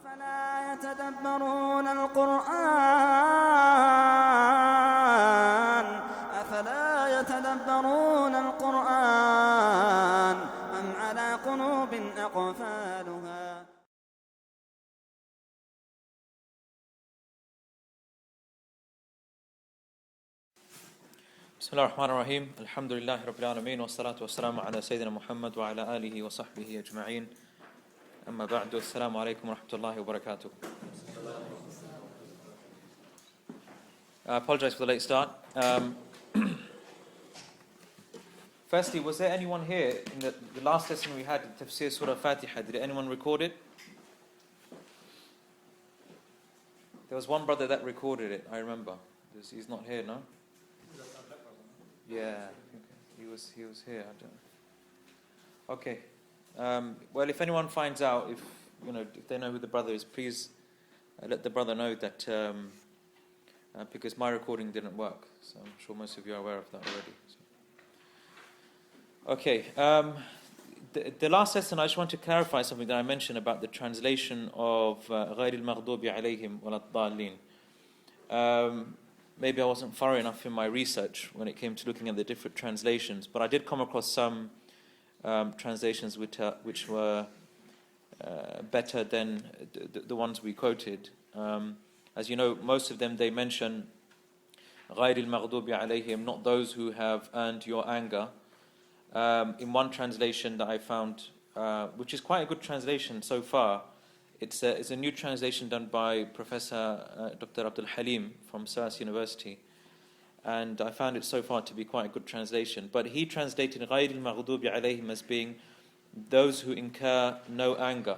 أفلا يتدبرون القرآن أم على قلوب أقفالها. بسم الله الرحمن الرحيم. الحمد لله رب العالمين والصلاة والسلام على سيدنا محمد وعلى آله وصحبه أجمعين. أما بعد. السلام عليكم ورحمة الله وبركاته. I apologize for the late start. Firstly, was there anyone here in the last lesson we had, Tafsir Surah Fatiha? Did anyone record it? There was one brother that recorded it, I remember. He's not here, no? Yeah, he was here. I don't know. Okay. Well, if anyone finds out, if they know who the brother is, please let the brother know that because my recording didn't work. So I'm sure most of you are aware of that already. So. Okay. The last lesson, I just want to clarify something that I mentioned about the translation of غَيْرِ الْمَغْضُوبِ عَلَيْهِمْ وَلَا الضَّالِّينَ. Maybe I wasn't thorough enough in my research when it came to looking at the different translations, but I did come across some translations which were better than the ones we quoted. As you know, most of them, they mention غَيْرِ الْمَغْضُوبِ عَلَيْهِمْ, not those who have earned your anger. In one translation that I found, which is quite a good translation so far, it's a new translation done by Professor Dr. Abdul Halim from SARS University, and I found it so far to be quite a good translation. But he translated غَيْرِ الْمَغْضُوبِ عَلَيْهِمْ as being those who incur no anger.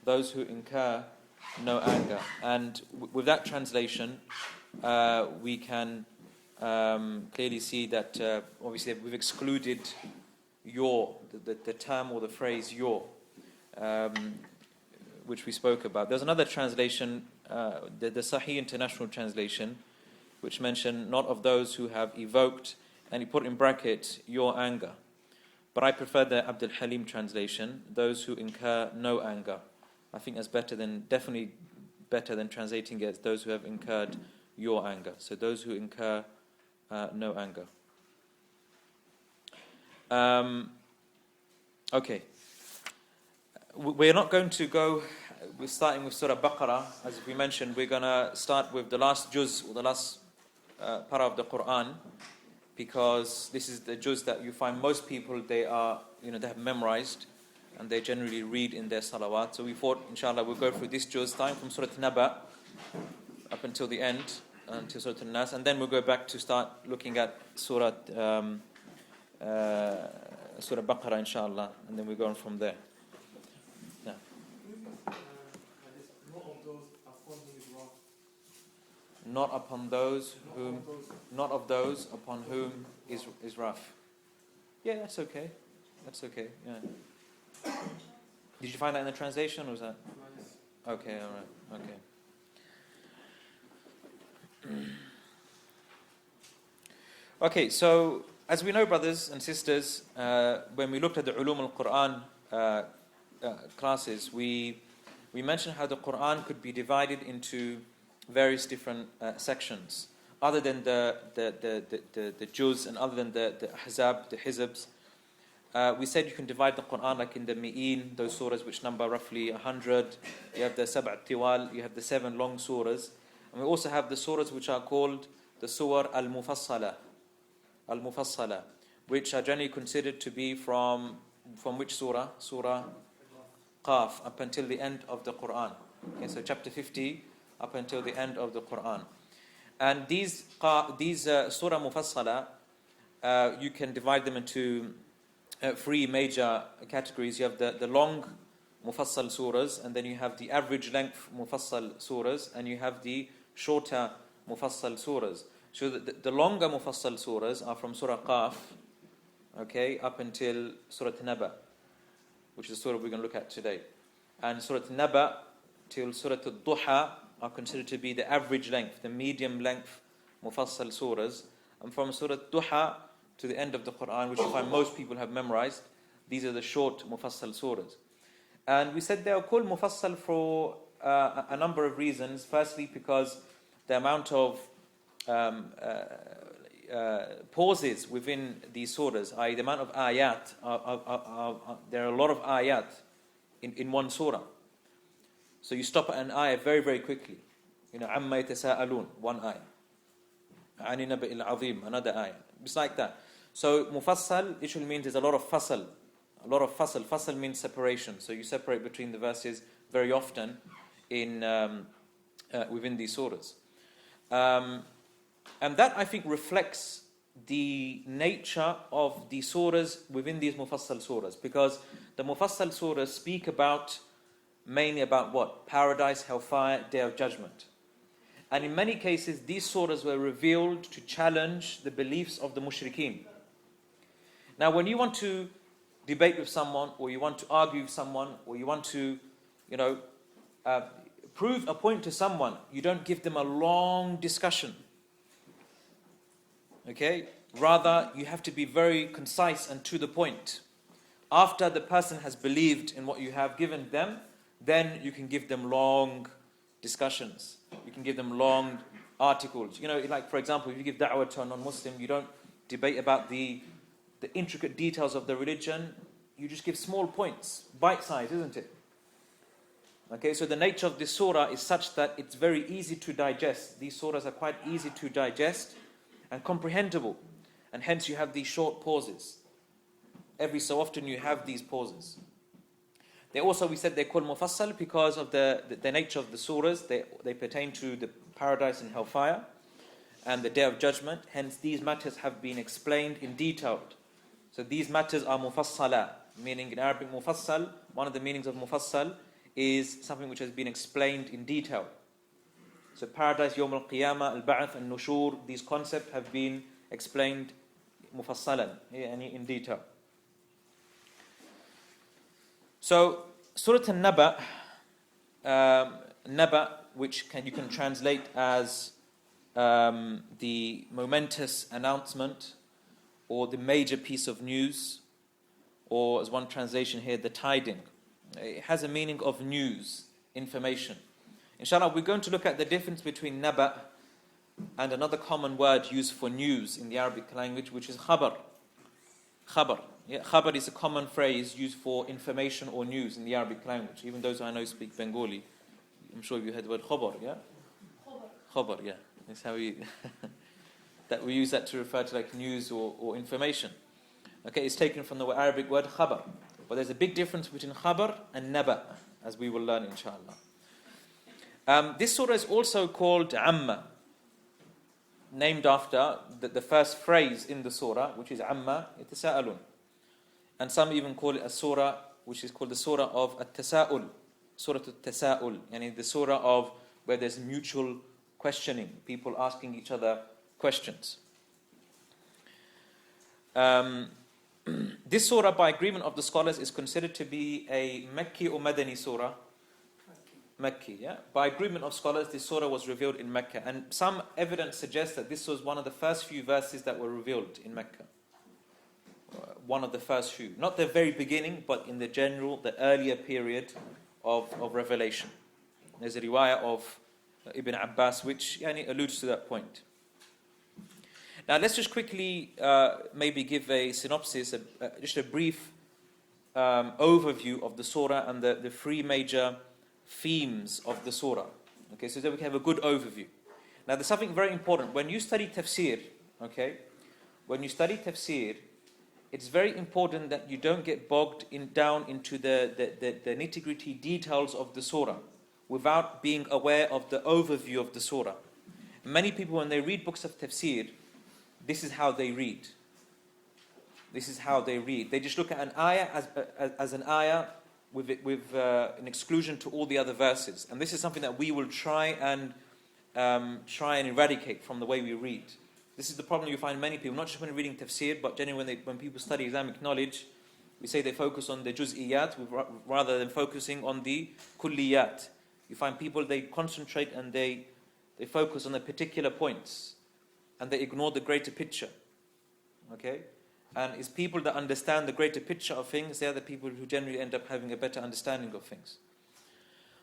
Those who incur no anger. And with that translation, we can clearly see that obviously we've excluded your, the term or the phrase your, which we spoke about. There's another translation, the Sahih International Translation, which mentioned not of those who have evoked, and he put in bracket, your anger. But I prefer the Abdul Halim translation, those who incur no anger. I think that's definitely better than translating it as those who have incurred your anger. So those who incur no anger. Okay. We're not going to go, we're starting with Surah Baqarah. As we mentioned, we're going to start with the last juz, or the last para of the Quran, because this is the juz that you find most people, they have memorized, and they generally read in their salawat. So we thought, inshallah, we'll go through this juz, starting from Surah An-Naba up until the end, until Surah An-Nas, and then we'll go back to start looking at Surah Baqarah, inshallah, and then we'll go on from there. Yeah. Not of those upon whom is wrath. Yeah, that's okay. Yeah. Did you find that in the translation, or was that? Okay, all right. Okay. Okay, so as we know, brothers and sisters, when we looked at the Ulum al-Quran classes, we mentioned how the Quran could be divided into various different sections, other than the juz, and other than the ahzab, the hizbs. We said you can divide the Quran like in the mi'in, those surahs which number roughly 100. You have the sab'a tiwal, you have the 7 long surahs, and we also have the surahs which are called the surah al-Mufassala, which are generally considered to be from which surah? Surah Qaf, up until the end of the Quran. Okay, so chapter 50 up until the end of the Quran. And these surah Mufassala, you can divide them into 3 major categories. You have the long Mufassal surahs, and then you have the average length Mufassal surahs, and you have the shorter Mufassal surahs. So the longer Mufassal surahs are from Surah Qaf, okay, up until Surah An-Naba, which is the surah we're going to look at today. And Surah An-Naba till Surah Al-Duha are considered to be the average length, the medium length Mufassal surahs. And from Surah Al-Duha to the end of the Quran, which you find most people have memorized, these are the short Mufassal surahs. And we said they are called Mufassal for a number of reasons. Firstly, because the amount of pauses within these surahs, i.e. the amount of ayat, there are a lot of ayat in one surah. So you stop at an ayah very, very quickly. عَمَّا يَتَسَاءَلُونَ, one ayah. عَنِ نَبَإِ الْعَظِيمِ, another ayah. It's like that. So Mufassal literally means there's a lot of fasal. A lot of fasal. Fasal means separation. So you separate between the verses very often within these surahs. And that, I think, reflects the nature of the surahs within these Mufassal surahs. Because the Mufassal surahs speak mainly about what? Paradise, hellfire, Day of Judgment. And in many cases, these surahs were revealed to challenge the beliefs of the mushrikeen. Now, when you want to debate with someone, or you want to argue with someone, or you want to, prove a point to someone, you don't give them a long discussion. Okay? Rather, you have to be very concise and to the point. After the person has believed in what you have given them, then you can give them long discussions. You can give them long articles. Like, for example, if you give da'wah to a non-Muslim, you don't debate about the intricate details of the religion. You just give small points, bite-sized, isn't it? Okay, so the nature of this surah is such that it's very easy to digest. These surahs are quite easy to digest and comprehensible. And hence you have these short pauses. Every so often you have these pauses. We said they're called Mufassal because of the nature of the surahs. They pertain to the paradise and hellfire and the Day of Judgment. Hence these matters have been explained in detail. So these matters are Mufassala, meaning in Arabic Mufassal, one of the meanings of Mufassal is something which has been explained in detail. So paradise, Yawm al-Qiyamah, al-Ba'ath, al-Nushur, these concepts have been explained Mufassalan, in detail. So Surah An-Naba, Naba, which you can translate as the momentous announcement, or the major piece of news, or as one translation here, the tiding. It has a meaning of news, information. Inshallah, we're going to look at the difference between Naba and another common word used for news in the Arabic language, which is khabar. Khabar. Yeah, khabar is a common phrase used for information or news in the Arabic language. Even those I know speak Bengali, I'm sure you heard the word khabar, yeah? Khabar, yeah. That's how we that we use that to refer to like news or information. Okay, it's taken from the Arabic word khabar. But there's a big difference between khabar and naba, as we will learn inshallah. This surah is also called Amma, named after the first phrase in the surah, which is Amma yatasa'alun. And some even call it a surah which is called the surah of at-tasa'ul, surah at-tasa'ul, yani the surah of where there's mutual questioning, people asking each other questions. This surah, by agreement of the scholars, is considered to be a Makki or Madani surah. Makki, yeah. By agreement of scholars, this surah was revealed in Mecca, and some evidence suggests that this was one of the first few verses that were revealed in Mecca. One of the first few, not the very beginning, but in the earlier period of revelation. There's a riwayah of Ibn Abbas which alludes to that point. Now let's just quickly maybe give a synopsis, just a brief overview of the surah and the three major themes of the surah. Okay, so that we can have a good overview. Now there's something very important. When you study Tafsir, it's very important that you don't get bogged down into the nitty-gritty details of the surah without being aware of the overview of the surah. Many people, when they read books of Tafsir, this is how they read. They just look at an ayah as an ayah with an exclusion to all the other verses. And this is something that we will try and eradicate from the way we read. This is the problem you find many people, not just when reading Tafsir, but generally when people study Islamic knowledge, we say they focus on the juz'iyat rather than focusing on the kulliyat. You find people, they concentrate and they focus on the particular points and they ignore the greater picture. Okay? And it's people that understand the greater picture of things. They are the people who generally end up having a better understanding of things.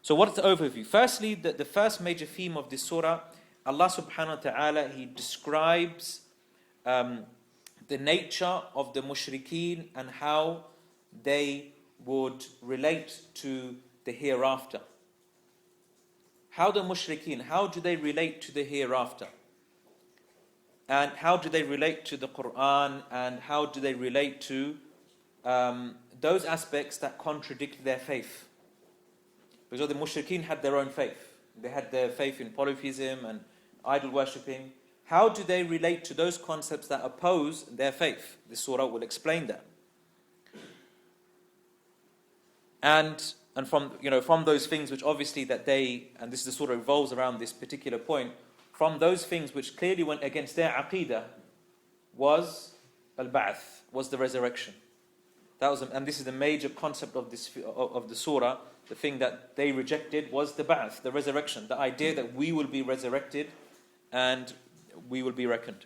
So what's the overview? Firstly, the first major theme of this surah, Allah subhanahu wa ta'ala, He describes the nature of the mushrikeen and how they would relate to the hereafter. How the mushrikeen, how do they relate to the hereafter? And how do they relate to the Quran, and how do they relate to those aspects that contradict their faith? Because the mushrikeen had their own faith. They had their faith in polytheism and idol worshipping. How do they relate to those concepts that oppose their faith? This surah will explain that. And from those things which obviously that they, and this is the surah revolves around this particular point, from those things which clearly went against their aqidah was al-ba'th, was the resurrection. And this is the major concept of the surah. The thing that they rejected was the ba'th, the resurrection, the idea that we will be resurrected and we will be reckoned.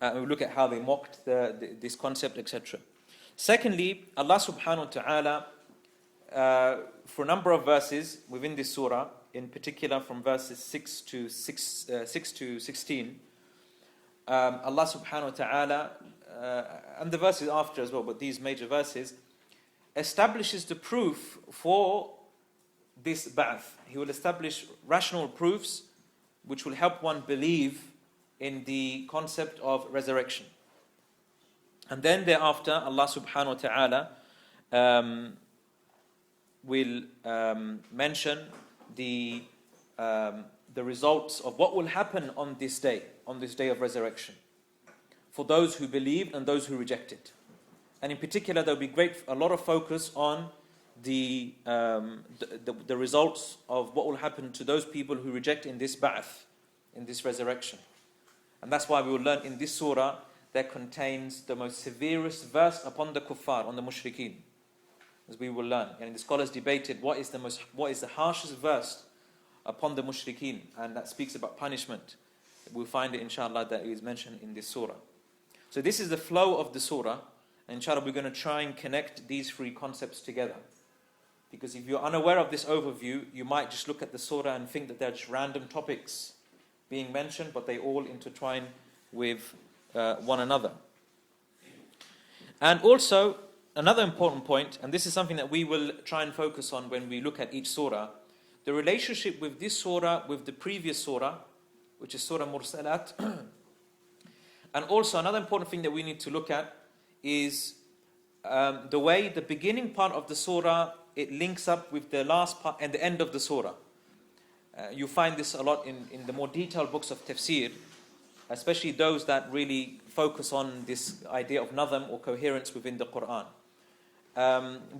We look at how they mocked this concept, etc. Secondly, Allah subhanahu wa ta'ala, for a number of verses within this surah, in particular from verses 6 to 16, Allah subhanahu wa ta'ala, and the verses after as well, but these major verses, establishes the proof for this ba'th. He will establish rational proofs which will help one believe in the concept of resurrection. And then thereafter, Allah subhanahu wa ta'ala will mention the results of what will happen on this day of resurrection, for those who believed and those who rejected. And in particular, there will be a lot of focus on the results of what will happen to those people who reject in this ba'th, in this resurrection. And that's why we will learn in this surah that contains the most severest verse upon the kuffar, on the mushrikeen, as we will learn. And the scholars debated what is the harshest verse upon the mushrikeen, and that speaks about punishment. We'll find it, inshallah, that is mentioned in this surah. So this is the flow of the surah, and inshallah we're going to try and connect these three concepts together. Because if you're unaware of this overview, you might just look at the surah and think that they're just random topics being mentioned, but they all intertwine with one another. And also, another important point, and this is something that we will try and focus on when we look at each surah, the relationship with this surah with the previous surah, which is Surah Mursalat. And also another important thing that we need to look at is the way the beginning part of the surah, it links up with the last part and the end of the surah. You find this a lot in the more detailed books of Tafsir, especially those that really focus on this idea of nadam or coherence within the Quran.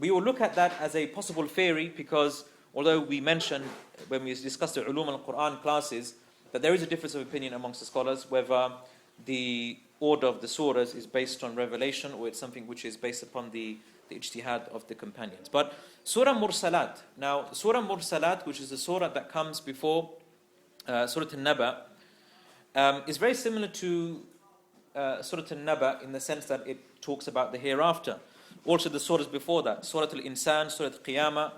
We will look at that as a possible theory, because although we mentioned when we discussed the Ulum al-Quran classes that there is a difference of opinion amongst the scholars whether the order of the surahs is based on revelation or it's something which is based upon the ijtihad of the companions. But Surah Mursalat, now Surah Mursalat, which is the surah that comes before Surah An-Naba, is very similar to Surah An-Naba in the sense that it talks about the hereafter. Also the surahs before that, Surah Al-Insan, Surah Al-Qiyamah,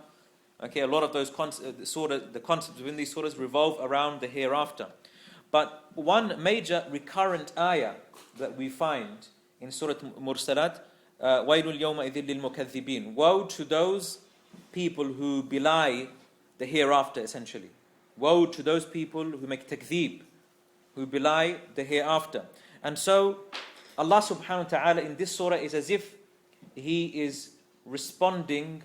okay, a lot of those the concepts within these surahs revolve around the hereafter. But one major recurrent ayah that we find in Surah Mursalat, وَيْلٌ يَوْمَئِذٍ لِلْمُكَذِّبِينَ, woe to those people who belie the hereafter, essentially. Woe to those people who make takdhib, who belie the hereafter. And so Allah subhanahu wa ta'ala in this surah is as if He is responding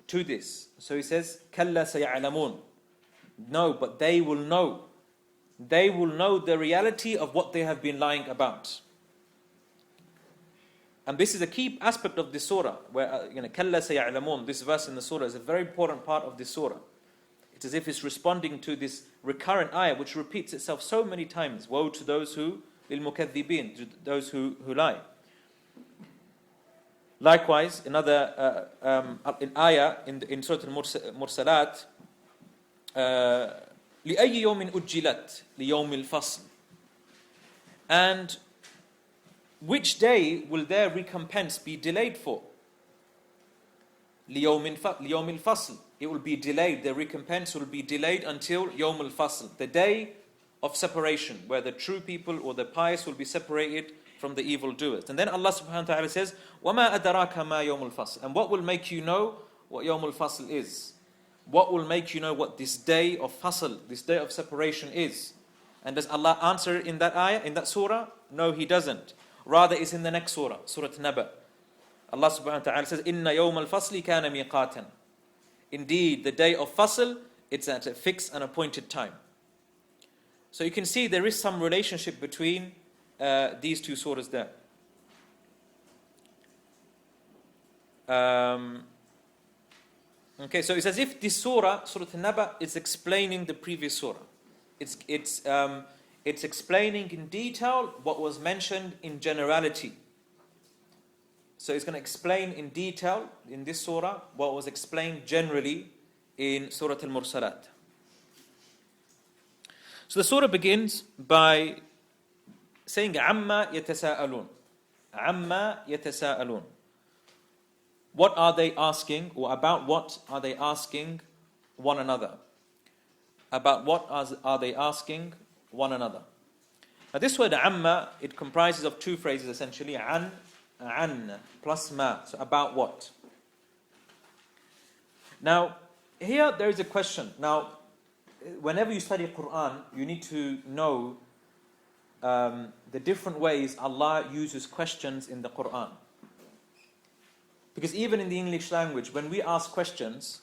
to this. So He says, كَلَّا سَيَعْلَمُونَ, no, but they will know. They will know the reality of what they have been lying about. And this is a key aspect of this surah, where كَلَّا سَيَعْلَمُونَ, this verse in the surah is a very important part of this surah. It's as if it's responding to this recurrent ayah which repeats itself so many times. Woe to those who, لِلْمُكَذِّبِينَ, to those who lie. Likewise, another in ayah in Surah Al-Mursalat, لِأَيِّ يَوْمٍ أُجِّلَتْ لِيَوْمِ الْفَصْلِ. And which day will their recompense be delayed for? لِيَوْمِ الْفَصْلِ. It will be delayed. Their recompense will be delayed until يَوْمُ الْفَصْلِ, the day of separation, where the true people or the pious will be separated from the evildoers. And then Allah subhanahu wa ta'ala says, وَمَا أَدَرَاكَ مَا يَوْمُ الْفَصْلِ. And what will make you know what يَوْمُ الْفَصْلِ is? What will make you know what this day of fasl, this day of separation is? And does Allah answer in that ayah, in that surah? No, He doesn't. Rather, it's in the next surah, Surah An-Naba. Allah subhanahu wa ta'ala says, إِنَّ يَوْمَ الْفَصْلِ كَانَ مِيقَاتًا. Indeed, the day of fasl, it's at a fixed and appointed time. So you can see there is some relationship between these two surahs there. Okay, so it's as if this surah, Surah An-Naba, is explaining the previous surah. It's explaining in detail what was mentioned in generality. So it's going to explain in detail in this surah what was explained generally in Surah Al-Mursalat. So the surah begins by saying عَمَّا يَتَسَاءَلُونَ. عَمَّا يَتَسَاءَلُونَ. What are they asking, or about what are they asking one another? About what are they asking one another? Now this word amma, it comprises of two phrases essentially, an plus ma, so about what? Now here there is a question. Now whenever you study Quran, you need to know the different ways Allah uses questions in the Quran. Because even in the English language, when we ask questions,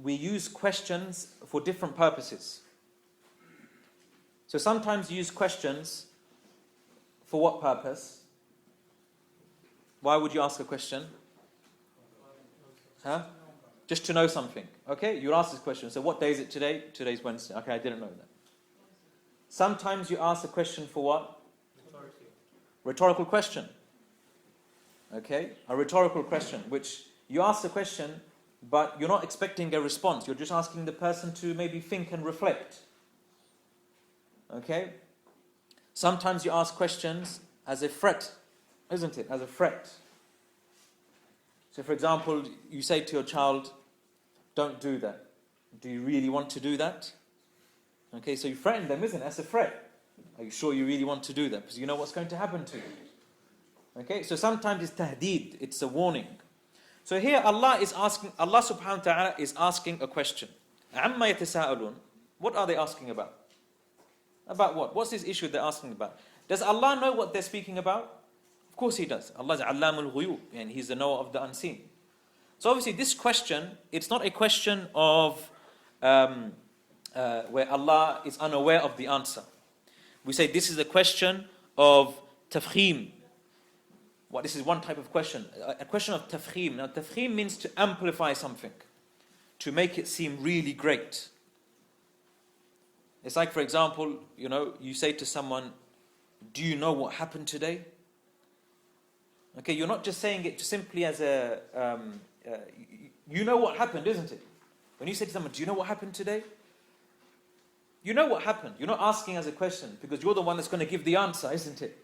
we use questions for different purposes. So sometimes you use questions for what purpose? Why would you ask a question? Just to know something. Okay, you ask this question. So what day is it today? Today's Wednesday. Okay, I didn't know that. Sometimes you ask a question for what? Rhetorical question. Okay, a rhetorical question, which you ask the question, but you're not expecting a response. You're just asking the person to maybe think and reflect. Okay? Sometimes you ask questions as a threat, isn't it? As a threat. So for example, you say to your child, don't do that. Do you really want to do that? Okay, so you threaten them, isn't it? That's a threat. Are you sure you really want to do that? Because you know what's going to happen to you. Okay, so sometimes it's tahdeed, it's a warning. So here Allah subhanahu wa ta'ala is asking a question. عَمَّا يَتَسَاءَلُونَ. What are they asking about? About what? What's this issue they're asking about? Does Allah know what they're speaking about? Of course He does. Allah is Allamul Ghuyub, and He's the knower of the unseen. So obviously this question, it's not a question of where Allah is unaware of the answer. We say this is a question of tafkhim. Well, this is one type of question. A question of tafkhim. Now tafkhim means to amplify something, to make it seem really great. It's like, for example, you say to someone, do you know what happened today? Okay, you're not just saying it simply as a, you know what happened, isn't it? When you say to someone, do you know what happened today? You know what happened. You're not asking as a question because you're the one that's going to give the answer, isn't it?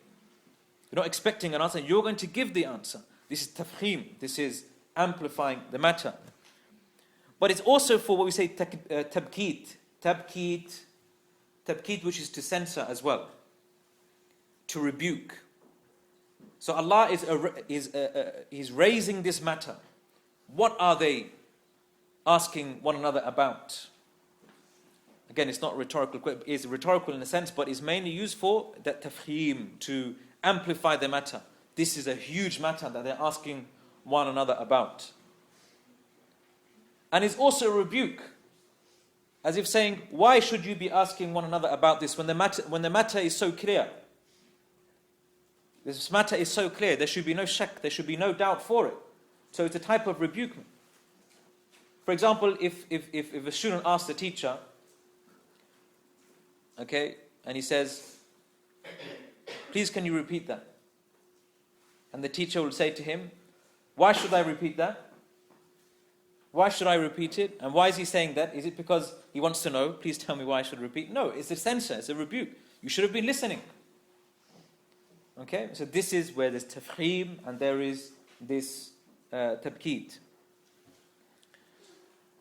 You're not expecting an answer. You're going to give the answer. This is tafkhim. This is amplifying the matter. But it's also for what we say tabkeet. Tabkeet, which is to censor as well. To rebuke. So Allah is raising this matter. What are they asking one another about? Again, it's not rhetorical. It's rhetorical in a sense, but it's mainly used for that tafkhim, to amplify the matter. This is a huge matter that they're asking one another about. And it's also a rebuke, as if saying, why should you be asking one another about this when the matter is so clear? This matter is so clear, there should be no shak, there should be no doubt for it. So it's a type of rebuke. For example, if a student asks the teacher, okay, and he says, please can you repeat that? And the teacher will say to him, why should I repeat that? Why should I repeat it? And why is he saying that? Is it because he wants to know, please tell me why I should repeat? No, it's a censure, it's a rebuke. you should have been listening. Okay, so this is where there's tafkhim and there is this tabkeet.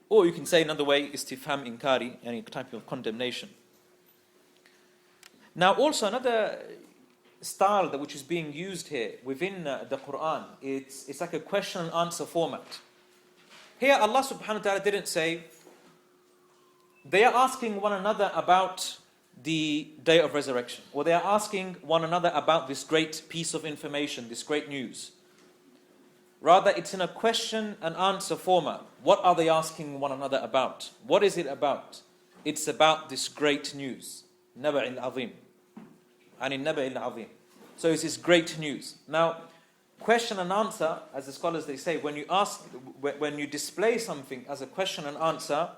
Or you can say another way, istifham inkari, any type of condemnation. Now also another style which is being used here within the Quran, it's like a question and answer format. Here Allah subhanahu wa ta'ala didn't say, they are asking one another about the day of resurrection, or they are asking one another about this great piece of information, this great news. Rather, it's in a question and answer format. What are they asking one another about? What is it about? It's about this great news. Naba al-azim. Naba al-azim. So it's this great news. Now, question and answer, as the scholars they say, when you display something as a question and answer,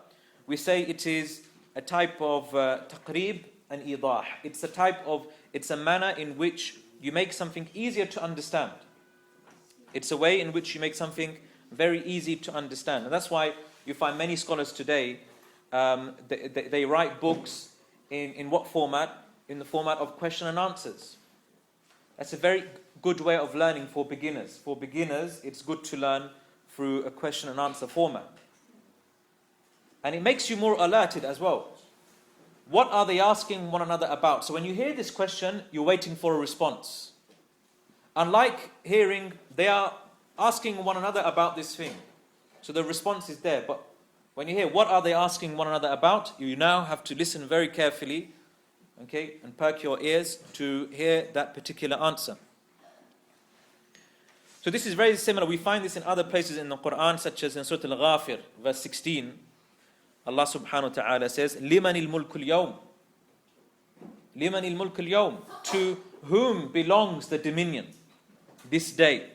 we say it is a type of taqrib and idah. It's a manner in which you make something easier to understand. It's a way in which you make something very easy to understand. And that's why you find many scholars today, they write books in what format? In the format of question and answers. That's a very good way of learning for beginners. For beginners, it's good to learn through a question and answer format. And it makes you more alerted as well. What are they asking one another about? So when you hear this question, you're waiting for a response. Unlike hearing, they are asking one another about this thing. So the response is there. But when you hear, what are they asking one another about? You now have to listen very carefully, okay, and perk your ears to hear that particular answer. So this is very similar. We find this in other places in the Quran, such as in Surah Al-Ghafir, verse 16. Allah subhanahu wa ta'ala says, لِمَنِ الْمُلْكُ الْيَوْمِ لِمَنِ الْمُلْكُ الْيَوْمِ To whom belongs the dominion this day?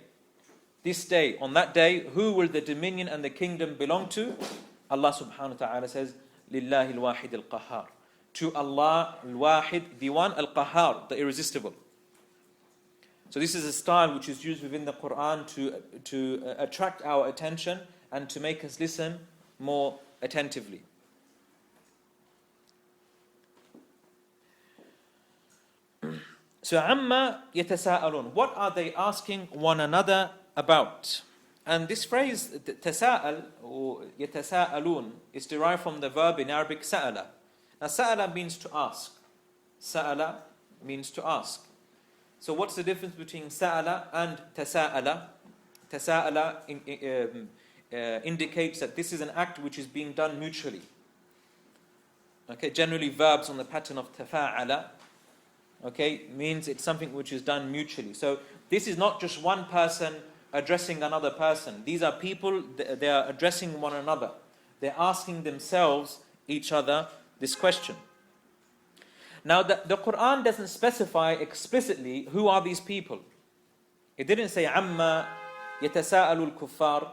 This day, on that day, who will the dominion and the kingdom belong to? Allah subhanahu wa ta'ala says, لِلَّهِ الْوَاحِدِ الْقَهَّارِ To Allah al-Wahid, the one, al-Qahhar, the irresistible. So this is a style which is used within the Quran to attract our attention and to make us listen more attentively. So amma yatasa'alun. What are they asking one another about? And this phrase tasa'al or yatasa'alun is derived from the verb in Arabic sa'ala. Now sa'ala means to ask. Sa'ala means to ask. So what's the difference between sa'ala and tasa'ala? Tasa'ala indicates that this is an act which is being done mutually. Okay, generally verbs on the pattern of tafa'ala, okay, means it's something which is done mutually. So this is not just one person addressing another person. These are people, they are addressing one another. They're asking themselves, each other, this question. Now the Quran doesn't specify explicitly who are these people. It didn't say amma yatasa'alu al-kuffar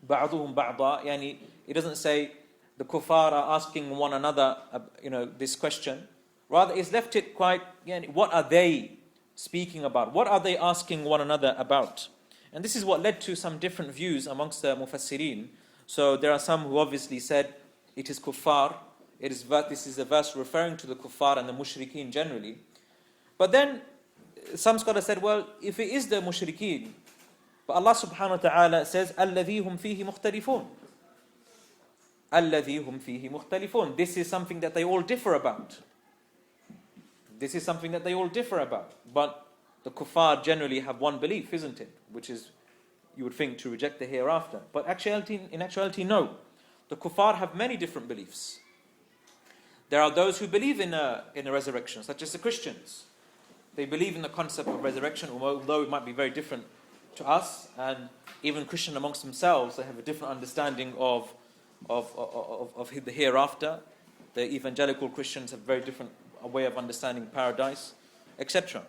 ba'duhum ba'da. Yani, it doesn't say the kuffar are asking one another, this question. Rather, it's left it quite, what are they speaking about? What are they asking one another about? And this is what led to some different views amongst the Mufassirin. So there are some who obviously said it is kuffar. This is a verse referring to the kuffar and the mushrikeen generally. But then some scholars said, well, if it is the mushrikeen, but Allah subhanahu wa ta'ala says, الَّذِي هُمْ فِيهِ مُخْتَلِفُونَ الَّذِي هُمْ فِيهِ مُخْتَلِفُونَ This is something that they all differ about. This is something that they all differ about. But the kuffar generally have one belief, isn't it? Which is, you would think, to reject the hereafter. But in actuality, no. The kuffar have many different beliefs. There are those who believe in a resurrection, such as the Christians. They believe in the concept of resurrection, although it might be very different to us, and even Christian amongst themselves, they have a different understanding of the hereafter. The evangelical Christians have a very different way of understanding paradise, etc.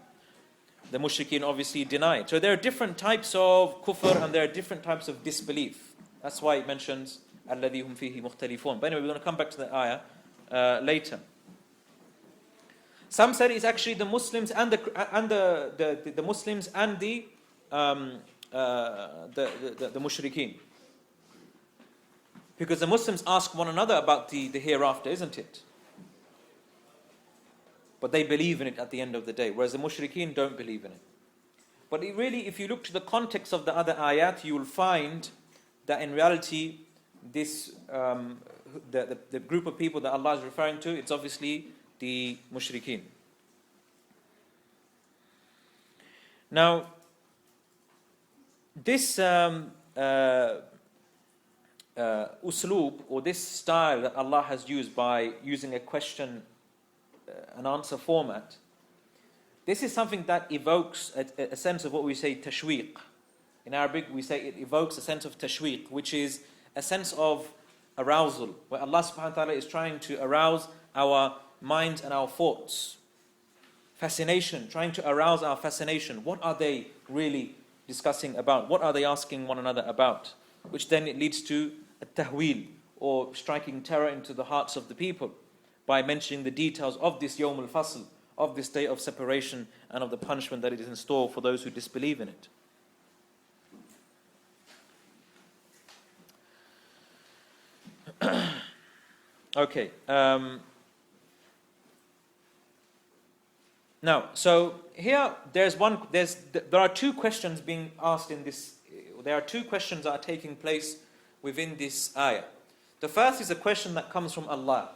The mushrikeen obviously deny it. So there are different types of kufr and there are different types of disbelief. That's why it mentions الَّذِي هُمْ فِيهِ مُخْتَلِفُونَ. But anyway, we're going to come back to the ayah later. Some said it's actually the Muslims and the Muslims and the mushrikeen, because the Muslims ask one another about the hereafter, isn't it? but they believe in it at the end of the day, whereas the mushrikeen don't believe in it. But really, if you look to the context of the other ayat, you will find that in reality, this the group of people that Allah is referring to, it's obviously the mushrikeen. Now, this usloob, or this style that Allah has used by using a question and answer format, this is something that evokes a sense of what we say tashweeq. In Arabic, we say it evokes a sense of tashweeq, which is a sense of arousal, where Allah subhanahu wa ta'ala is trying to arouse our minds and our thoughts. Fascination, trying to arouse our fascination. What are they really discussing about? What are they asking one another about? Which then it leads to a tahweel, or striking terror into the hearts of the people by mentioning the details of this Yawm al-Fasl, of this day of separation and of the punishment that it is in store for those who disbelieve in it. Okay. Now, so here there are two questions being asked in this. There are two questions that are taking place within this ayah. The first is a question that comes from Allah.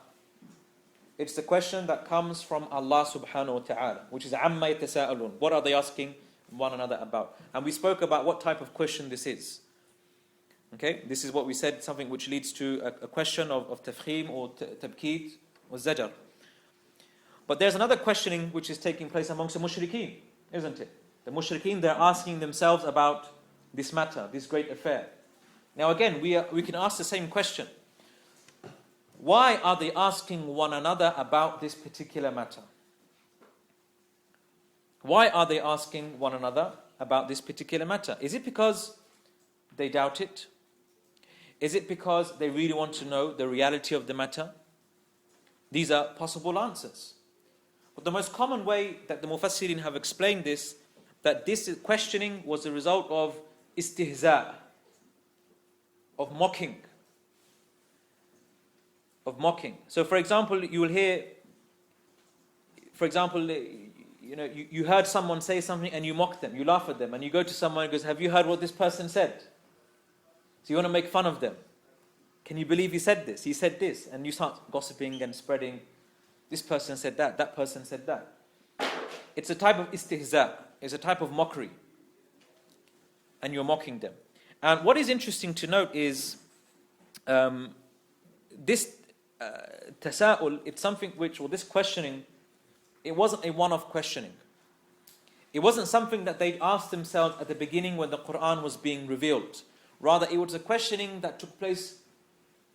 It's the question that comes from Allah subhanahu wa ta'ala, which is amma yatasa'alun. What are they asking one another about? And we spoke about what type of question this is. Okay, this is what we said, something which leads to a question of tafkhim or tabkeet or zajar. But there's another questioning which is taking place amongst the mushrikeen, isn't it? The mushrikeen, they're asking themselves about this matter, this great affair. Now again, we can ask the same question. Why are they asking one another about this particular matter? Why are they asking one another about this particular matter? Is it because they doubt it? Is it because they really want to know the reality of the matter? These are possible answers. But the most common way that the Mufassirin have explained this, that this questioning was a result of istihza, of mocking. Of mocking. So for example, you will hear, for example, you heard someone say something and you mock them, you laugh at them, and you go to someone and goes, have you heard what this person said? So you want to make fun of them. Can you believe he said this? He said this. And you start gossiping and spreading. This person said that. That person said that. It's a type of istihza. It's a type of mockery. And you're mocking them. And what is interesting to note is this tasa'ul, it's something which, or this questioning, it wasn't a one-off questioning. It wasn't something that they asked themselves at the beginning when the Quran was being revealed. Rather, it was a questioning that took place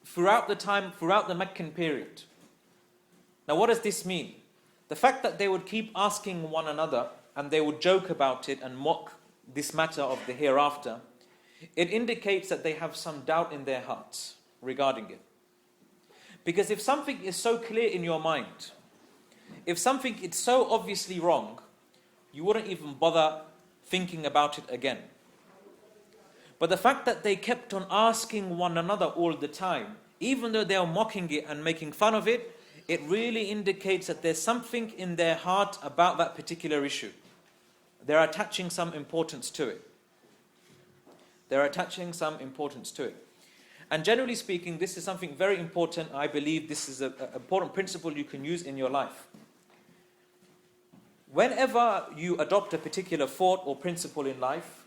throughout the Meccan period. Now, what does this mean? The fact that they would keep asking one another and they would joke about it and mock this matter of the hereafter, it indicates that they have some doubt in their hearts regarding it. Because if something is so clear in your mind, if something is so obviously wrong, you wouldn't even bother thinking about it again. But the fact that they kept on asking one another all the time, even though they are mocking it and making fun of it, it really indicates that there's something in their heart about that particular issue. They're attaching some importance to it. They're attaching some importance to it. And generally speaking, this is something very important. I believe this is an important principle you can use in your life. Whenever you adopt a particular thought or principle in life,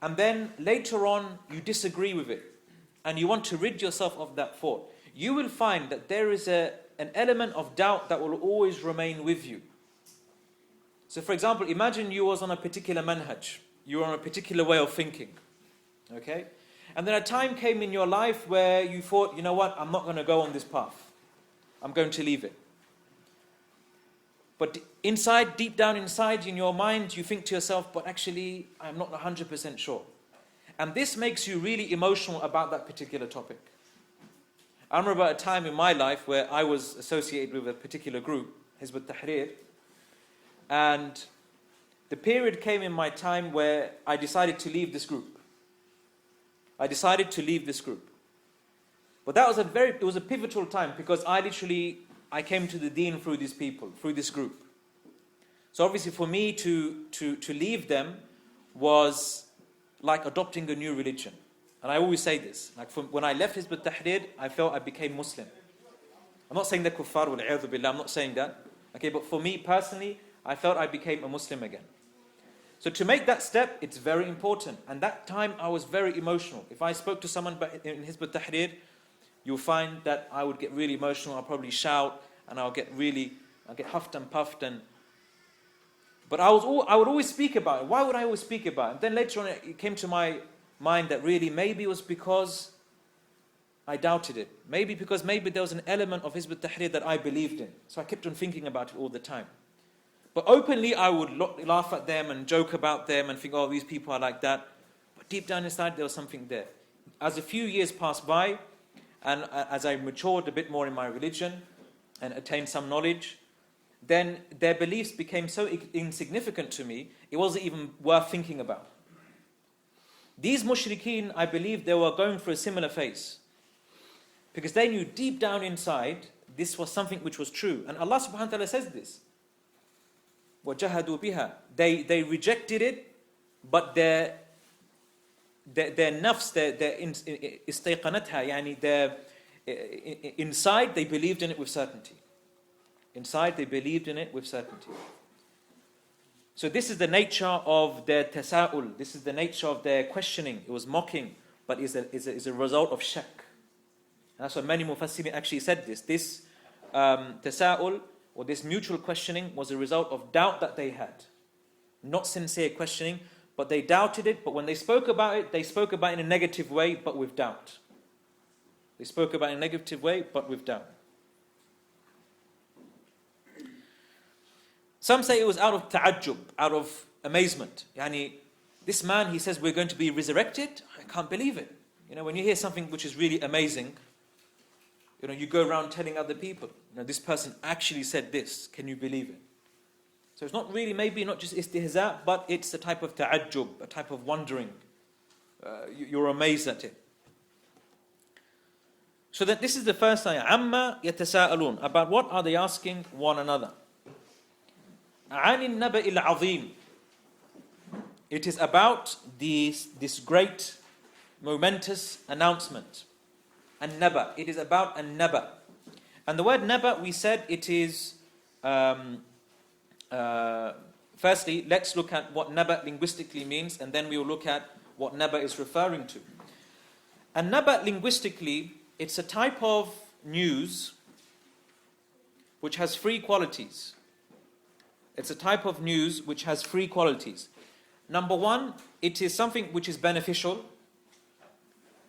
and then later on you disagree with it, and you want to rid yourself of that thought, you will find that there is an element of doubt that will always remain with you. So for example, imagine you was on a particular manhaj, you were on a particular way of thinking, okay? And then a time came in your life where you thought, you know what, I'm not going to go on this path. I'm going to leave it. But inside, deep down inside in your mind, you think to yourself, but actually, I'm not 100% sure. And this makes you really emotional about that particular topic. I remember a time in my life where I was associated with a particular group, Hizb al-Tahrir, and the period came in my time where I decided to leave this group. I decided to leave this group. But that was it was a pivotal time, because I literally I came to the deen through these people, through this group. So obviously for me to leave them was like adopting a new religion. And I always say this, like when I left Hizb ut-Tahrir, I felt I became Muslim. I'm not saying they're kuffar, wal-'iyadhu billah, I'm not saying that. Okay, but for me personally, I felt I became a Muslim again. So to make that step, it's very important. And that time I was very emotional. If I spoke to someone in Hizb ut-Tahrir, you'll find that I would get really emotional, I'll probably shout, and I'll get huffed and puffed. But I would always speak about it. Why would I always speak about it? And then later on it came to my mind that really maybe it was because I doubted it. Maybe there was an element of Hizb ut-Tahrir that I believed in. So I kept on thinking about it all the time. But openly I would laugh at them and joke about them and think, oh, these people are like that. But deep down inside there was something there. As a few years passed by, and as I matured a bit more in my religion and attained some knowledge, then their beliefs became so insignificant to me, it wasn't even worth thinking about. These mushrikeen, I believe they were going through a similar phase. Because they knew deep down inside, this was something which was true. And Allah subhanahu wa ta'ala says this. وَجَهَدُوا بِهَا. They rejected it, but their nafs, their istayqanatha, yani inside they believed in it with certainty. Inside they believed in it with certainty. So this is the nature of their tasa'ul. This is the nature of their questioning. It was mocking, but is a result of shak. And that's why many Mufassirin actually said this. This tasa'ul, or this mutual questioning, was a result of doubt that they had. Not sincere questioning, but they doubted it. But when they spoke about it, they spoke about it in a negative way, but with doubt. They spoke about it in a negative way, but with doubt. Some say it was out of ta'ajjub, out of amazement. Yani, this man, he says we're going to be resurrected. I can't believe it. When you hear something which is really amazing, you go around telling other people, this person actually said this. Can you believe it? So it's not really, maybe not just istihza, but it's a type of ta'ajjub, a type of wondering. You're amazed at it. So that this is the first ayah. Amma yatasa'alun. About what are they asking one another? AnNaba al-azim. It is about this great, momentous announcement. AnNaba. It is about AnNaba. And the word Naba, we said it is... firstly, let's look at what Naba linguistically means, and then we will look at what Naba is referring to. AnNaba linguistically, it's a type of news which has three qualities. It's a type of news which has three qualities. Number one, it is something which is beneficial,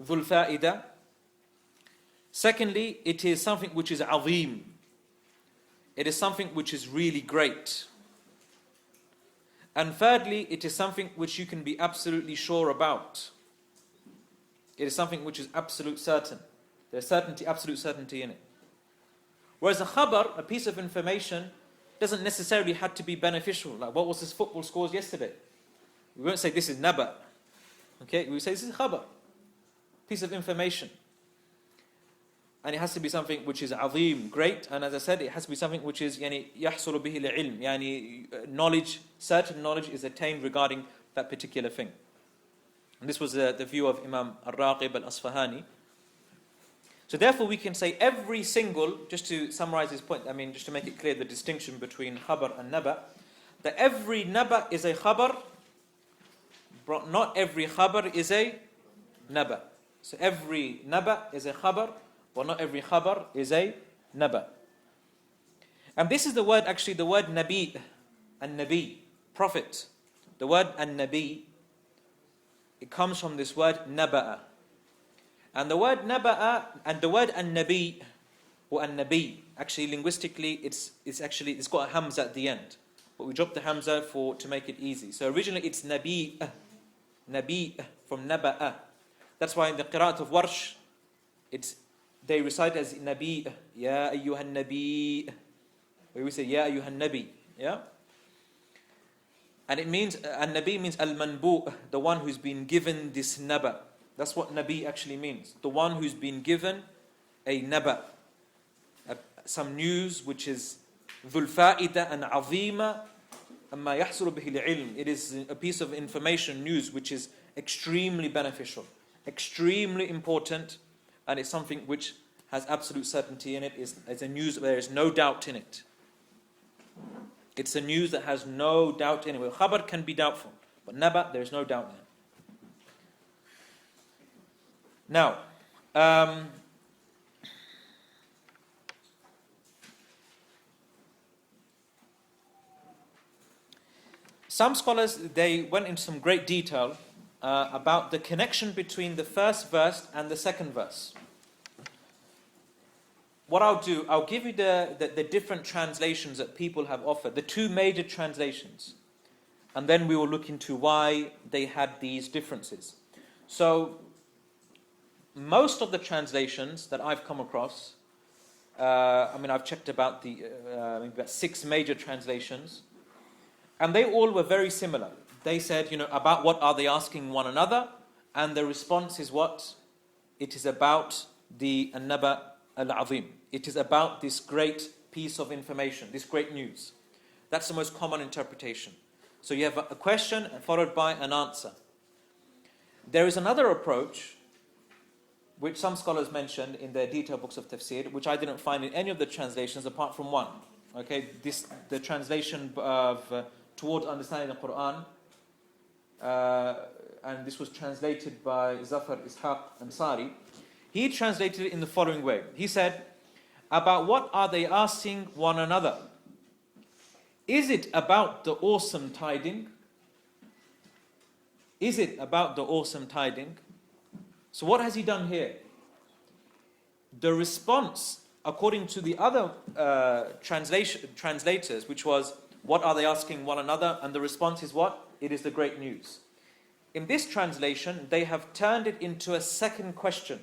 dhul fa'ida. Secondly, it is something which is azim. It is something which is really great. And thirdly, it is something which you can be absolutely sure about. It is something which is absolute certain. There's absolute certainty in it. Whereas a khabar, a piece of information, doesn't necessarily have to be beneficial. Like, what was his football scores yesterday? We won't say this is Naba. Okay, we say this is khabar. Piece of information. And it has to be something which is azim, great. And as I said, it has to be something which is يحصل به العلم. Knowledge, certain knowledge is attained regarding that particular thing. And this was the view of Imam Al-Raqib Al-Asfahani. So therefore we can say every single, just to summarize this point, just to make it clear the distinction between khabar and naba, that every naba is a khabar, but not every khabar is a naba. So every naba is a khabar, but not every khabar is a naba. And this is the word, actually the word nabi, an-nabi, prophet. The word an-nabi, it comes from this word naba'a. And the word naba'a and the word an-nabi or an-nabi, actually linguistically it's got a hamza at the end. But we dropped the hamza to make it easy. So originally it's nabi from naba'a. That's why in the qira'at of Warsh, they recite as nabi, ya ayyuhan nabi. We say ya ayyuhan nabi, yeah. And it means an-nabi means al-manbu', the one who's been given this naba. That's what nabi actually means. The one who's been given a naba, some news which is ذُو الفائدة and عظيمة أما يحصل به العلم. It is a piece of information, news, which is extremely beneficial, extremely important, and it's something which has absolute certainty in it. It's a news where there is no doubt in it. It's a news that has no doubt in it. Well, khabar can be doubtful, but naba, there is no doubt in it. Now, some scholars, they went into some great detail about the connection between the first verse and the second verse. What I'll do, I'll give you the different translations that people have offered, the two major translations, and then we will look into why they had these differences. So, most of the translations that I've come across, I've checked about about 6 major translations, and they all were very similar. They said, about what are they asking one another, and the response is what? It is about the AnNaba al-Azim. It is about this great piece of information, this great news. That's the most common interpretation. So you have a question followed by an answer. There is another approach, which some scholars mentioned in their detailed books of Tafsir, which I didn't find in any of the translations apart from one. Okay, the translation of Towards Understanding the Quran, and this was translated by Zafar Ishaq Ansari. He translated it in the following way. He said, about what are they asking one another? Is it about the awesome tiding? Is it about the awesome tiding? So what has he done here? The response, according to the other translators, which was, what are they asking one another? And the response is what? It is the great news. In this translation, they have turned it into a second question.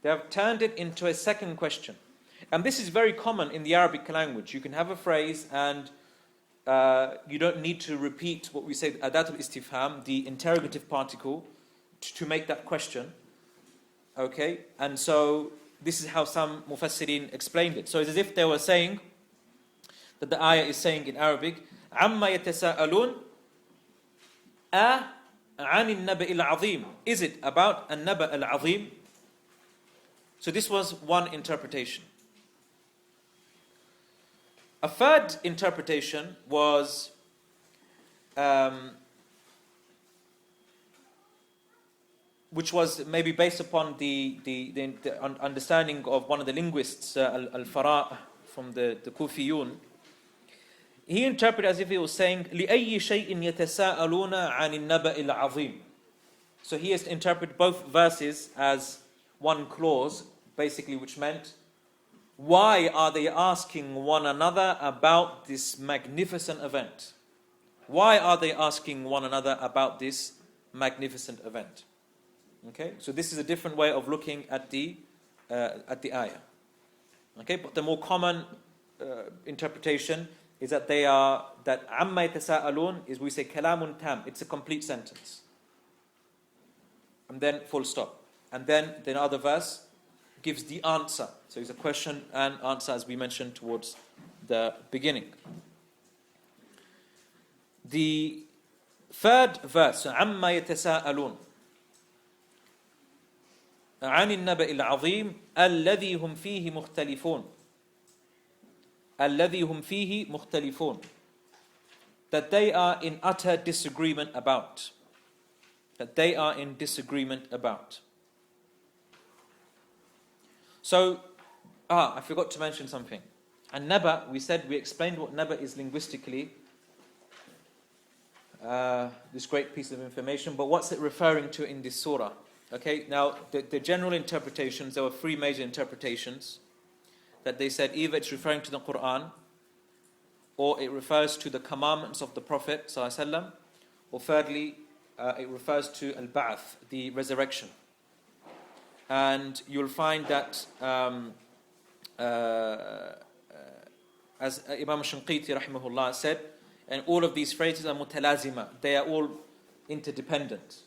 They have turned it into a second question. And this is very common in the Arabic language. You can have a phrase and you don't need to repeat what we say, adatul istifham, the interrogative particle, to make that question. Okay? And so this is how some Mufassirin explained it. So it's as if they were saying that the ayah is saying in Arabic, عَمَّا يَتَسَاءَلُونَ عَنِ النَّبَإِ الْعَظِيمِ. Is it about AnNaba al-Azim? So this was one interpretation. A third interpretation was which was maybe based upon the understanding of one of the linguists, Al-Fara' from the Kufiyun. He interpreted as if he was saying, لِأَيِّ شَيْءٍ يَتَسَاءَلُونَ عَنِ النَّبَإِ الْعَظِيمِ. So he has interpreted both verses as one clause, basically, which meant, why are they asking one another about this magnificent event? Why are they asking one another about this magnificent event? Okay, so this is a different way of looking at the ayah. Okay, but the more common interpretation is that that amma yatasaalun is, we say kalamun tam, it's a complete sentence. And then full stop. And then the other verse gives the answer. So it's a question and answer, as we mentioned towards the beginning. The third verse, amma yatasaalun عن النبأ العظيم الذي هم فيه مختلفون. الذي هم فيه مختلفون. That they are in utter disagreement about. That they are in disagreement about. So, I forgot to mention something. AnNaba, we explained what Naba is linguistically. This great piece of information. But what's it referring to in this surah? Okay, now the general interpretations, there were 3 major interpretations that they said either it's referring to the Quran, or it refers to the commandments of the Prophet ﷺ, or thirdly, it refers to al-ba'ath, the resurrection. And you'll find that as Imam Shinqiti rahimahullah said, and all of these phrases are mutalazima, they are all interdependent.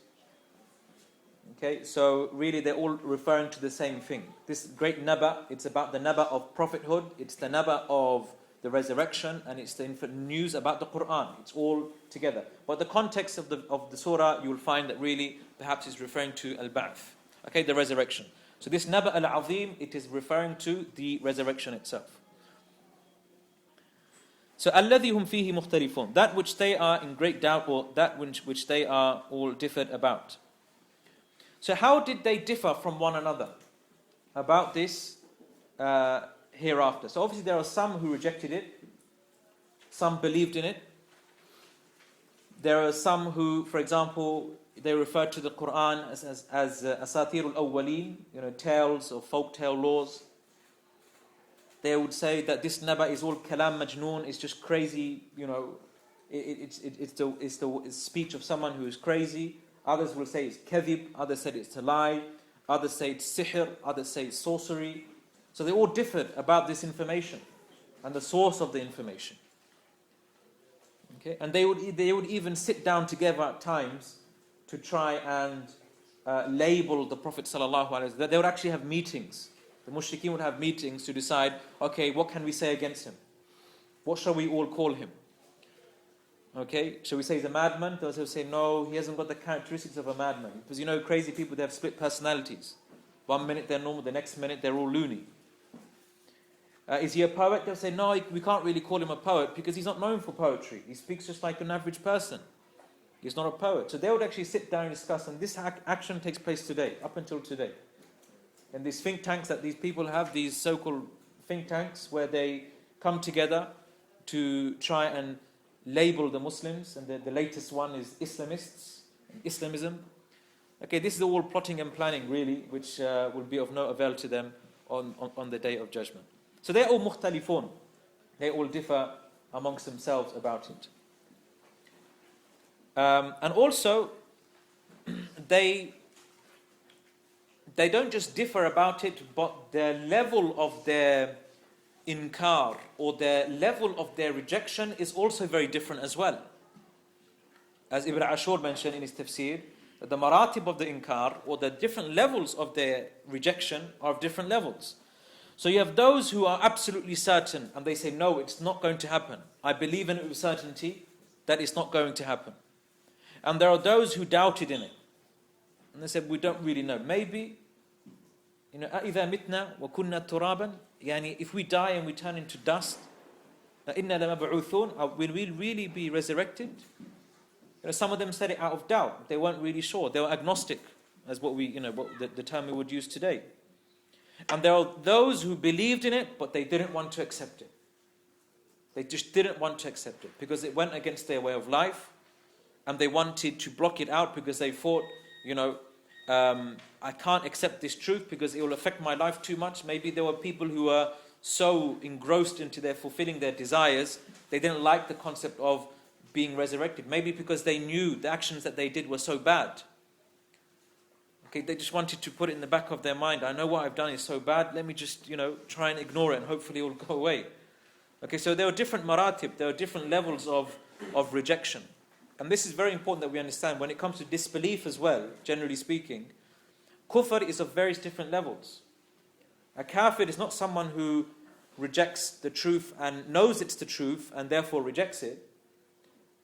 Okay, so really they're all referring to the same thing. This great Naba, it's about the Naba of prophethood, it's the Naba of the resurrection, and it's the news about the Quran. It's all together. But the context of the surah, you will find that really perhaps is referring to Al-Ba'th, okay, the resurrection. So this Naba al-Azim, it is referring to the resurrection itself. So الَّذِي هُمْ فِيهِ مُخْتَلِفُونَ, that which they are in great doubt, or that which they are all differed about. So how did they differ from one another about this hereafter? So obviously there are some who rejected it, some believed in it. There are some who, for example, they refer to the Quran as asatir al-awwaleen, tales or folk tale laws. They would say that this Naba is all kalam majnoon, it's just crazy, it's the speech of someone who is crazy. Others will say it's kadhib, others say it's a lie, others say it's sihr, others say it's sorcery. So they all differed about this information and the source of the information. Okay? And they would even sit down together at times to try and label the Prophet ﷺ. They would actually have meetings. The mushrikeen would have meetings to decide, okay, what can we say against him? What shall we all call him? Okay, shall we say he's a madman? Those who say, no, he hasn't got the characteristics of a madman. Because crazy people, they have split personalities. 1 minute they're normal, the next minute they're all loony. Is he a poet? They'll say, no, we can't really call him a poet because he's not known for poetry. He speaks just like an average person. He's not a poet. So they would actually sit down and discuss, and this action takes place today, up until today. And these think tanks that these people have, these so-called think tanks, where they come together to try and label the Muslims, and the latest one is Islamists, Islamism. Okay, this is all plotting and planning, really, which will be of no avail to them on the day of judgment. So they're all mukhtalifun. They all differ amongst themselves about it. And also, they don't just differ about it, but their level of their inkar, or their level of their rejection, is also very different as well. As Ibn Ashur mentioned in his Tafsir, that the maratib of the inkar, or the different levels of their rejection, are of different levels. So you have those who are absolutely certain, and they say, no, it's not going to happen. I believe in it with certainty that it's not going to happen. And there are those who doubted in it. And they said, we don't really know. Maybe, أَإِذَا مِتْنَا وَكُنَّا تُرَابًا, if we die and we turn into dust, إِنَّا لَمَبْعُوثُونَ, will we really be resurrected? Some of them said it out of doubt. They weren't really sure. They were agnostic, as what the term we would use today. And there are those who believed in it, but they didn't want to accept it. They just didn't want to accept it because it went against their way of life, and they wanted to block it out because they thought, I can't accept this truth because it will affect my life too much. Maybe there were people who were so engrossed into their fulfilling their desires, they didn't like the concept of being resurrected. Maybe because they knew the actions that they did were so bad. Okay, they just wanted to put it in the back of their mind. I know what I've done is so bad. Let me just, try and ignore it, and hopefully it will go away. Okay, so there are different maratib, there are different levels of rejection. And this is very important that we understand. When it comes to disbelief as well, generally speaking, kufr is of various different levels. A kafir is not someone who rejects the truth and knows it's the truth and therefore rejects it,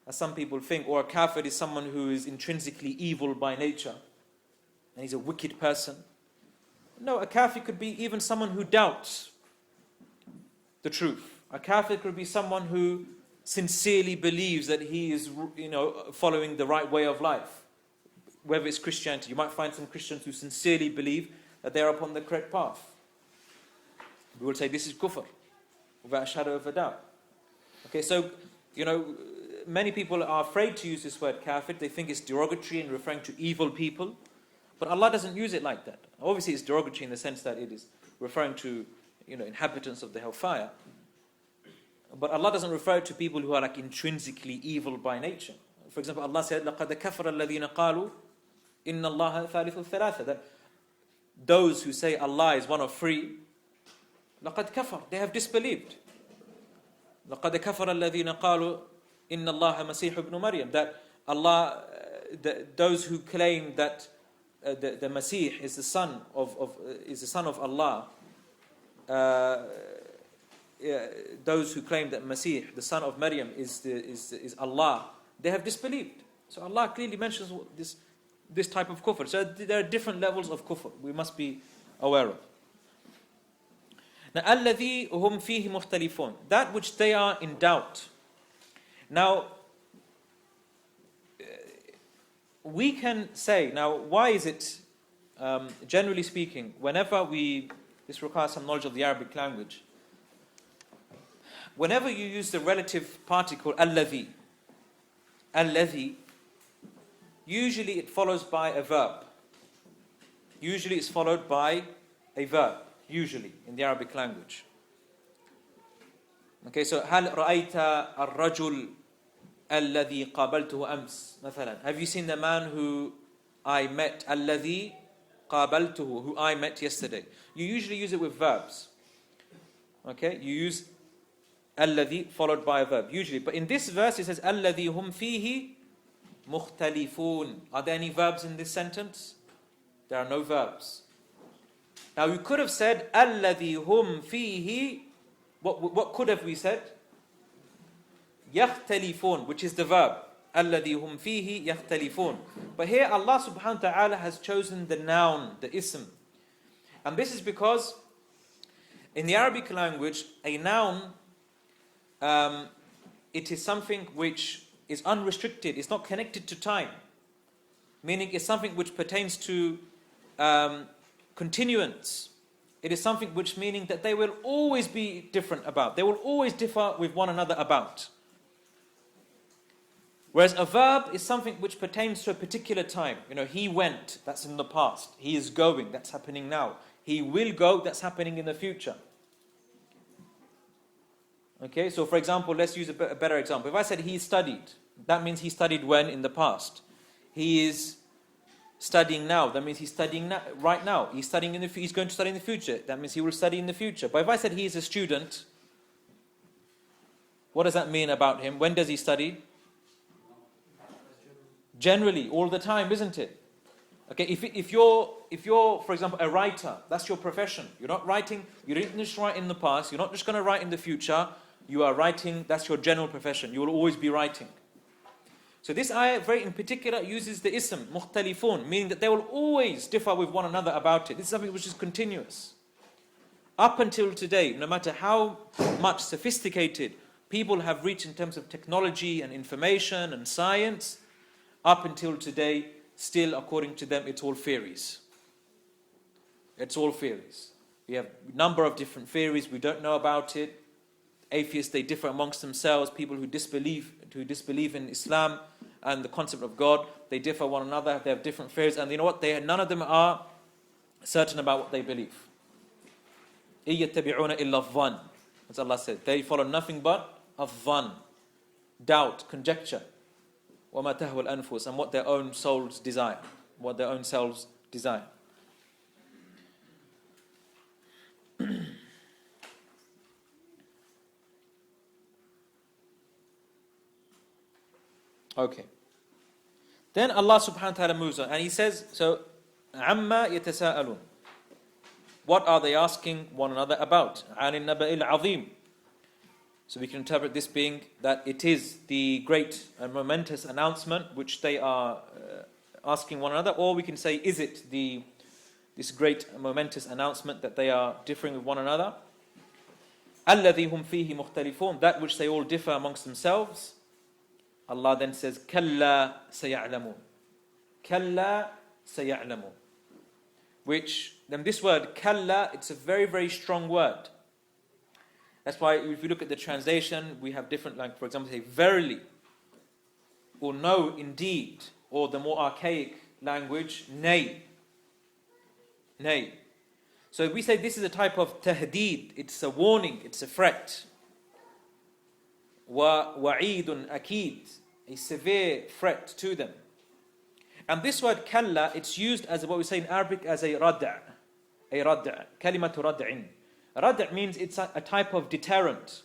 as some people think. Or a kafir is someone who is intrinsically evil by nature and he's a wicked person. No, a kafir could be even someone who doubts the truth. A kafir could be someone who sincerely believes that he is, following the right way of life. Whether it's Christianity, you might find some Christians who sincerely believe that they're upon the correct path. We will say this is kufr, without a shadow of a doubt. Okay, so, many people are afraid to use this word kafir. They think it's derogatory and referring to evil people. But Allah doesn't use it like that. Obviously it's derogatory in the sense that it is referring to, inhabitants of the hellfire. But Allah doesn't refer to people who are like intrinsically evil by nature. For example, Allah said, لَقَدْ كَفَرَ الَّذِينَ قَالُوا إِنَّ اللَّهَ ثَالِثُ الثَّلَاثَةِ, that those who say Allah is one of three, لَقَدْ كَفَرَ, they have disbelieved. لَقَدْ كَفَرَ الَّذِينَ قَالُوا إِنَّ اللَّهَ مَسِيحُ ابْنُ مَرْيَمَ, that Allah, those who claim that the Masih is the son of Allah, those who claim that Masih, the son of Maryam, is Allah, they have disbelieved. So Allah clearly mentions this type of kufr. So there are different levels of kufr we must be aware of. Now, الَّذِي هُمْ فِيهِ مُخْتَلِفُونَ, that which they are in doubt. Now, we can say, now why is it, generally speaking, whenever this requires some knowledge of the Arabic language, whenever you use the relative particle الَّذِي, usually it follows by a verb. Usually it's followed by a verb, usually, in the Arabic language. Okay, so هل رأيت الرجل الذي قابلته أمس مثلا, have you seen the man who I met, الذي قابلته, who I met yesterday? You usually use it with verbs. Okay, you use الذي followed by a verb, usually. But in this verse it says الذي هم فيه مختلفون. Are there any verbs in this sentence? There are no verbs. Now you could have said الذي هم فيه, what could have we said? يختلفون, which is the verb. الذي هم فيه يختلفون. But here Allah subhanahu wa ta'ala has chosen the noun, the ism. And this is because in the Arabic language, a noun, it is something which is unrestricted. It's not connected to time. Meaning it's something which pertains to continuance. It is something which meaning that they will always be different about. They will always differ with one another about. Whereas a verb is something which pertains to a particular time. You know, he went, that's in the past. He is going, that's happening now. He will go, that's happening in the future. Okay, so for example, let's use a better example. If I said he studied, that means he studied when? In the past. He is studying now, that means he's studying right now. He's studying he's going to study in the future, that means he will study in the future. But if I said he is a student, what does that mean about him? When does he study? Generally, all the time, isn't it? Okay, if you're, for example, a writer, that's your profession. You're not writing, you didn't just write in the past, you're not just going to write in the future, you are writing, that's your general profession. You will always be writing. So this ayah, very in particular, uses the ism, mukhtalifun, meaning that they will always differ with one another about it. This is something which is continuous. Up until today, no matter how much sophisticated people have reached in terms of technology and information and science, up until today, still according to them, it's all theories. It's all theories. We have a number of different theories, we don't know about it. Atheists, they differ amongst themselves. People who disbelieve in Islam and the concept of God, they differ one another, they have different theories, and you know what? None of them are certain about what they believe. يَتَّبِعُونَ إِلَّا الظَّنَّ, as Allah said, they follow nothing but الظَّنَّ, doubt, conjecture. وَمَا تَهْوَى الْأَنفُسِ, and what their own souls desire. What their own selves desire. Okay. Then Allah subhanahu wa ta'ala moves on and He says, so, عَمَّا يَتَسَاءَلُونَ, what are they asking one another about? عَنِ النَّبَإِ الْعَظِيمِ. So we can interpret this being that it is the great and momentous announcement which they are asking one another, or we can say, is it this great and momentous announcement that they are differing with one another? الَّذِي هُمْ فِيهِ مُخْتَلِفُونَ, that which they all differ amongst themselves. Allah then says, كَلَّا سَيَعْلَمُونَ, كَلَّا سَيَعْلَمُونَ, which, then this word, كَلَّا, it's a very, very strong word. That's why if you look at the translation, we have different, like for example, say verily, or no, indeed, or the more archaic language, nay. Nay. So we say this is a type of tahdeed, it's a warning, it's a threat. Wa'idun akid, a severe threat to them. And this word kalla, it's used as what we say in Arabic as a rad'a. A rad'a, kalimatu rad'in. Rad'a means it's a type of deterrent.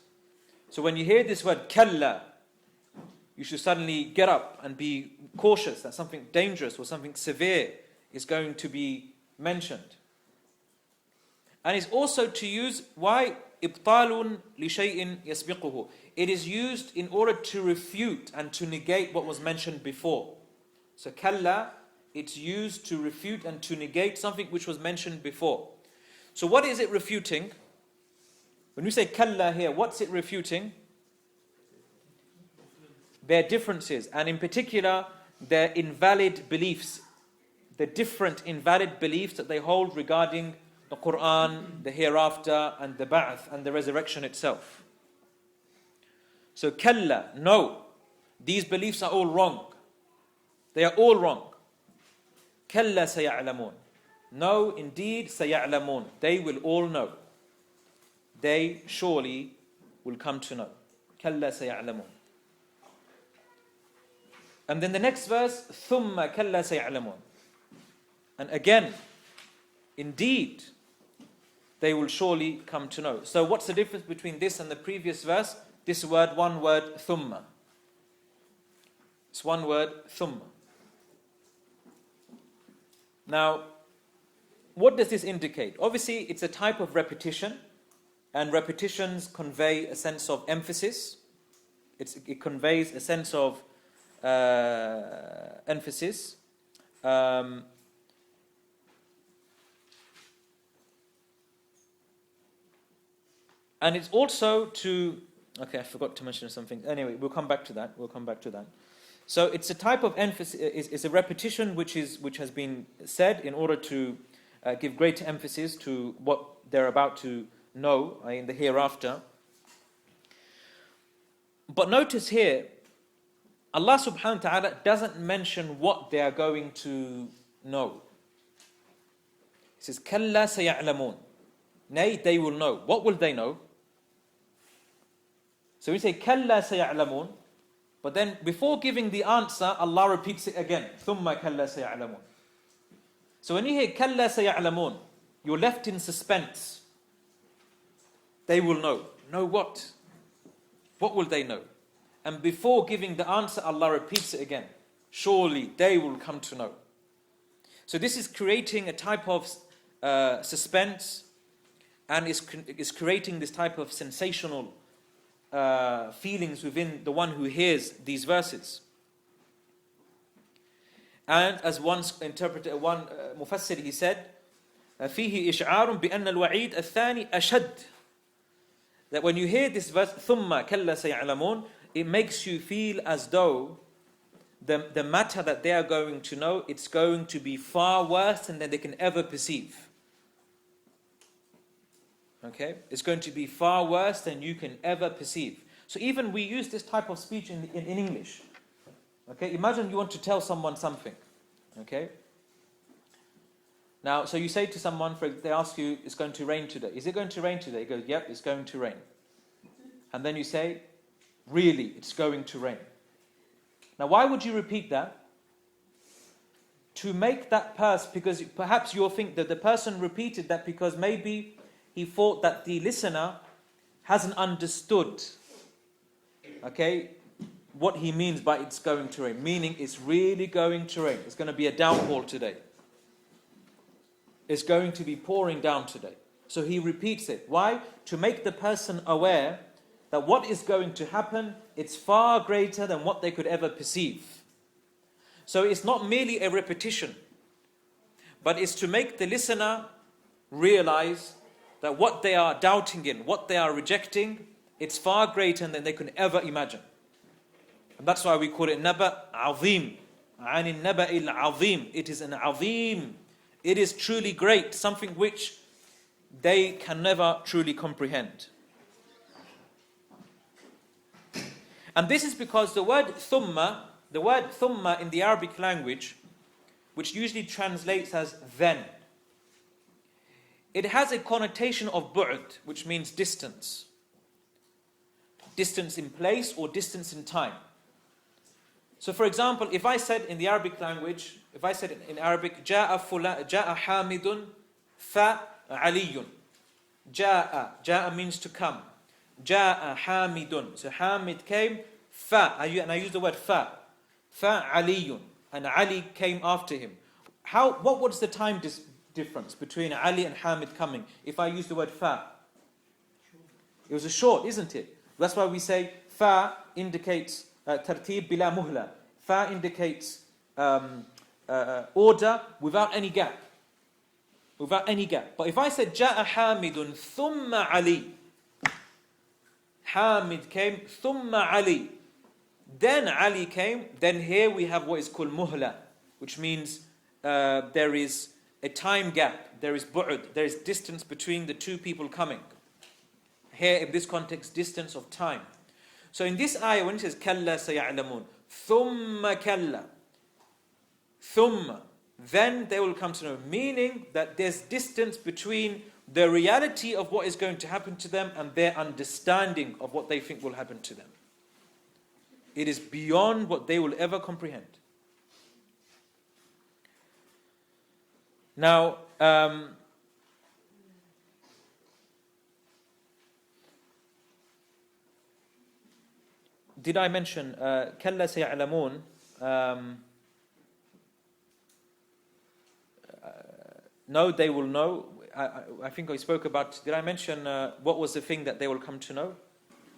So when you hear this word kalla, you should suddenly get up and be cautious that something dangerous or something severe is going to be mentioned. And it's also to use, why? إبطال لشيء يسبقه. It is used in order to refute and to negate what was mentioned before. So kalla, it's used to refute and to negate something which was mentioned before. So what is it refuting? When we say kalla here, what's it refuting? Their differences, and in particular, their invalid beliefs, the different invalid beliefs that they hold regarding the Quran, the hereafter, and the ba'ath, and the resurrection itself. So kalla, no, these beliefs are all wrong. They are all wrong. Kalla saya'lamun. No, indeed, saya'lamun. They will all know. They surely will come to know. Kalla saya'lamun. And then the next verse, thumma kalla saya'lamun. And again, indeed, they will surely come to know. So what's the difference between this and the previous verse? This word, one word, thumma. It's one word, thumma. Now, what does this indicate? Obviously, it's a type of repetition, and repetitions convey a sense of emphasis. It conveys a sense of emphasis. And it's also to... Okay, I forgot to mention something. Anyway, we'll come back to that. So it's a type of emphasis, it's a repetition which has been said in order to give greater emphasis to what they're about to know in the hereafter. But notice here, Allah subhanahu wa ta'ala doesn't mention what they are going to know. He says, Kalla saya'lamun. Nay, they will know. What will they know? So we say, Kalla saya'lamun. But then before giving the answer, Allah repeats it again. Thumma kalla saya'lamun. So when you hear kalla saya'lamun, you're left in suspense. They will know. Know what? What will they know? And before giving the answer, Allah repeats it again. Surely they will come to know. So this is creating a type of suspense, and is creating this type of sensational feelings within the one who hears these verses. And as one interpreter, one Mufassal, he said, فيه إشعار بأن الوعيد الثاني أشد. That when you hear this verse, ثم كلا سيعلمون, it makes you feel as though the matter that they are going to know, it's going to be far worse than they can ever perceive. Okay, it's going to be far worse than you can ever perceive. So even we use this type of speech in English. Okay, imagine you want to tell someone something. Okay. Now, so you say to someone, they ask you, it's going to rain today. Is it going to rain today? He goes, yep, it's going to rain. And then you say, really, it's going to rain. Now, why would you repeat that? To make that person, because perhaps you'll think that the person repeated that because maybe he thought that the listener hasn't understood, okay, what he means by it's going to rain. Meaning it's really going to rain. It's going to be a downpour today. It's going to be pouring down today. So he repeats it. Why? To make the person aware that what is going to happen, it's far greater than what they could ever perceive. So it's not merely a repetition, but it's to make the listener realize that what they are doubting in, what they are rejecting, it's far greater than they can ever imagine. And that's why we call it Naba Azim. An Naba il Azim. It is an Azim. It is truly great, something which they can never truly comprehend. And this is because the word thumma in the Arabic language, which usually translates as then, it has a connotation of bu'd, which means distance. Distance in place or distance in time. So for example, if I said in the Arabic language, if I said in Arabic, جاء حامد فعلي. جاء means to come. جاء حامد. So Hamid came, and I use the word فعلي. And Ali came after him. what was the time difference between Ali and Hamid coming? If I use the word fa, it was a short, isn't it? That's why we say fa indicates tartib bila muhla. Fa indicates order without any gap. Without any gap. But if I said Ja'a Hamidun thumma Ali, Hamid came thumma Ali, then Ali came, then here we have what is called muhla, which means there is a time gap, there is bu'ud, there is distance between the two people coming. Here in this context, distance of time. So in this ayah, when it says kalla saya'lamun, thumma kalla, thumma, then they will come to know, meaning that there's distance between the reality of what is going to happen to them and their understanding of what they think will happen to them. It is beyond what they will ever comprehend. Now, did I mention kalla saya'lamun? No, they will know. I think I spoke about, did I mention what was the thing that they will come to know?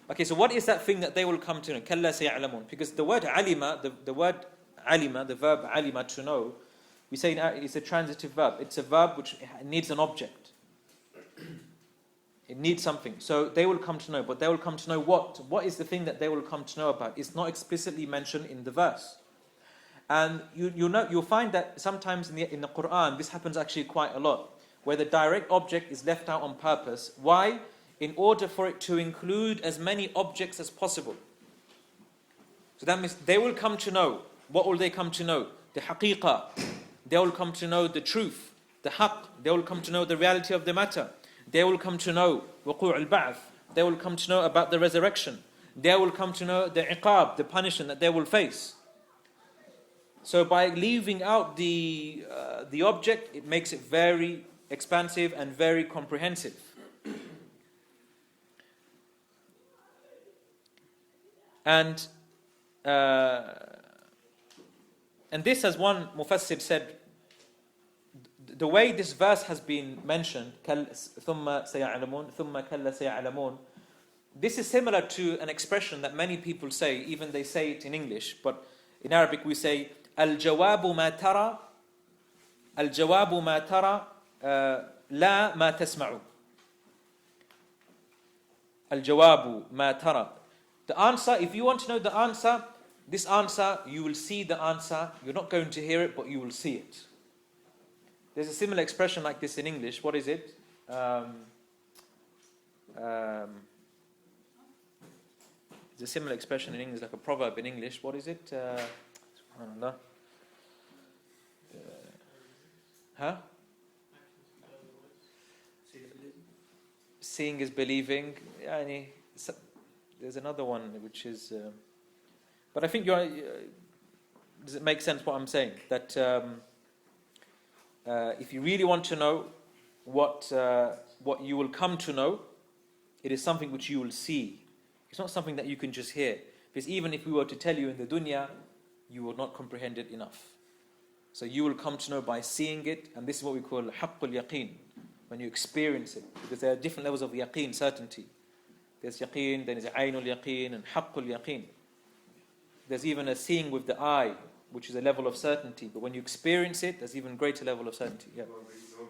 Okay, so what is that thing that they will come to know? Kalla saya'lamun. Because the word alima, the word alima, the verb alima, to know, we say it's a transitive verb. It's a verb which needs an object. It needs something. So they will come to know, but they will come to know what? What is the thing that they will come to know about? It's not explicitly mentioned in the verse. And you'll find that sometimes in the Quran, this happens actually quite a lot, where the direct object is left out on purpose. Why? In order for it to include as many objects as possible. So that means they will come to know. What will they come to know? The haqiqah. They will come to know the truth, the haqq. They will come to know the reality of the matter. They will come to know wuqu' al-ba'th. They will come to know about the resurrection. They will come to know the iqab, the punishment that they will face. So by leaving out the object, it makes it very expansive and very comprehensive. And this, as one Mufassal said, the way this verse has been mentioned, ثُمَّ سَيَعْلَمُونَ ثُمَّ كَلَّ سَيَعْلَمُونَ, this is similar to an expression that many people say, even they say it in English, but in Arabic we say, الجواب ما ترى الجواب ما ترى لا ما تسمع. الجواب ما ترى. The answer, if you want to know the answer, this answer, you will see the answer. You're not going to hear it, but you will see it. There's a similar expression like this in English. What is it? There's a similar expression in English, like a proverb in English. What is it? Subhanallah. Seeing is believing. There's another one which is... but I think does it make sense what I'm saying? That if you really want to know what you will come to know, it is something which you will see. It's not something that you can just hear. Because even if we were to tell you in the dunya, you will not comprehend it enough. So you will come to know by seeing it, and this is what we call haqqul yaqeen, when you experience it. Because there are different levels of yaqeen, certainty. There's yaqeen, then there's aynul yaqeen, and haqqul yaqeen. There's even a seeing with the eye, which is a level of certainty. But when you experience it, there's even greater level of certainty. Yeah. You won't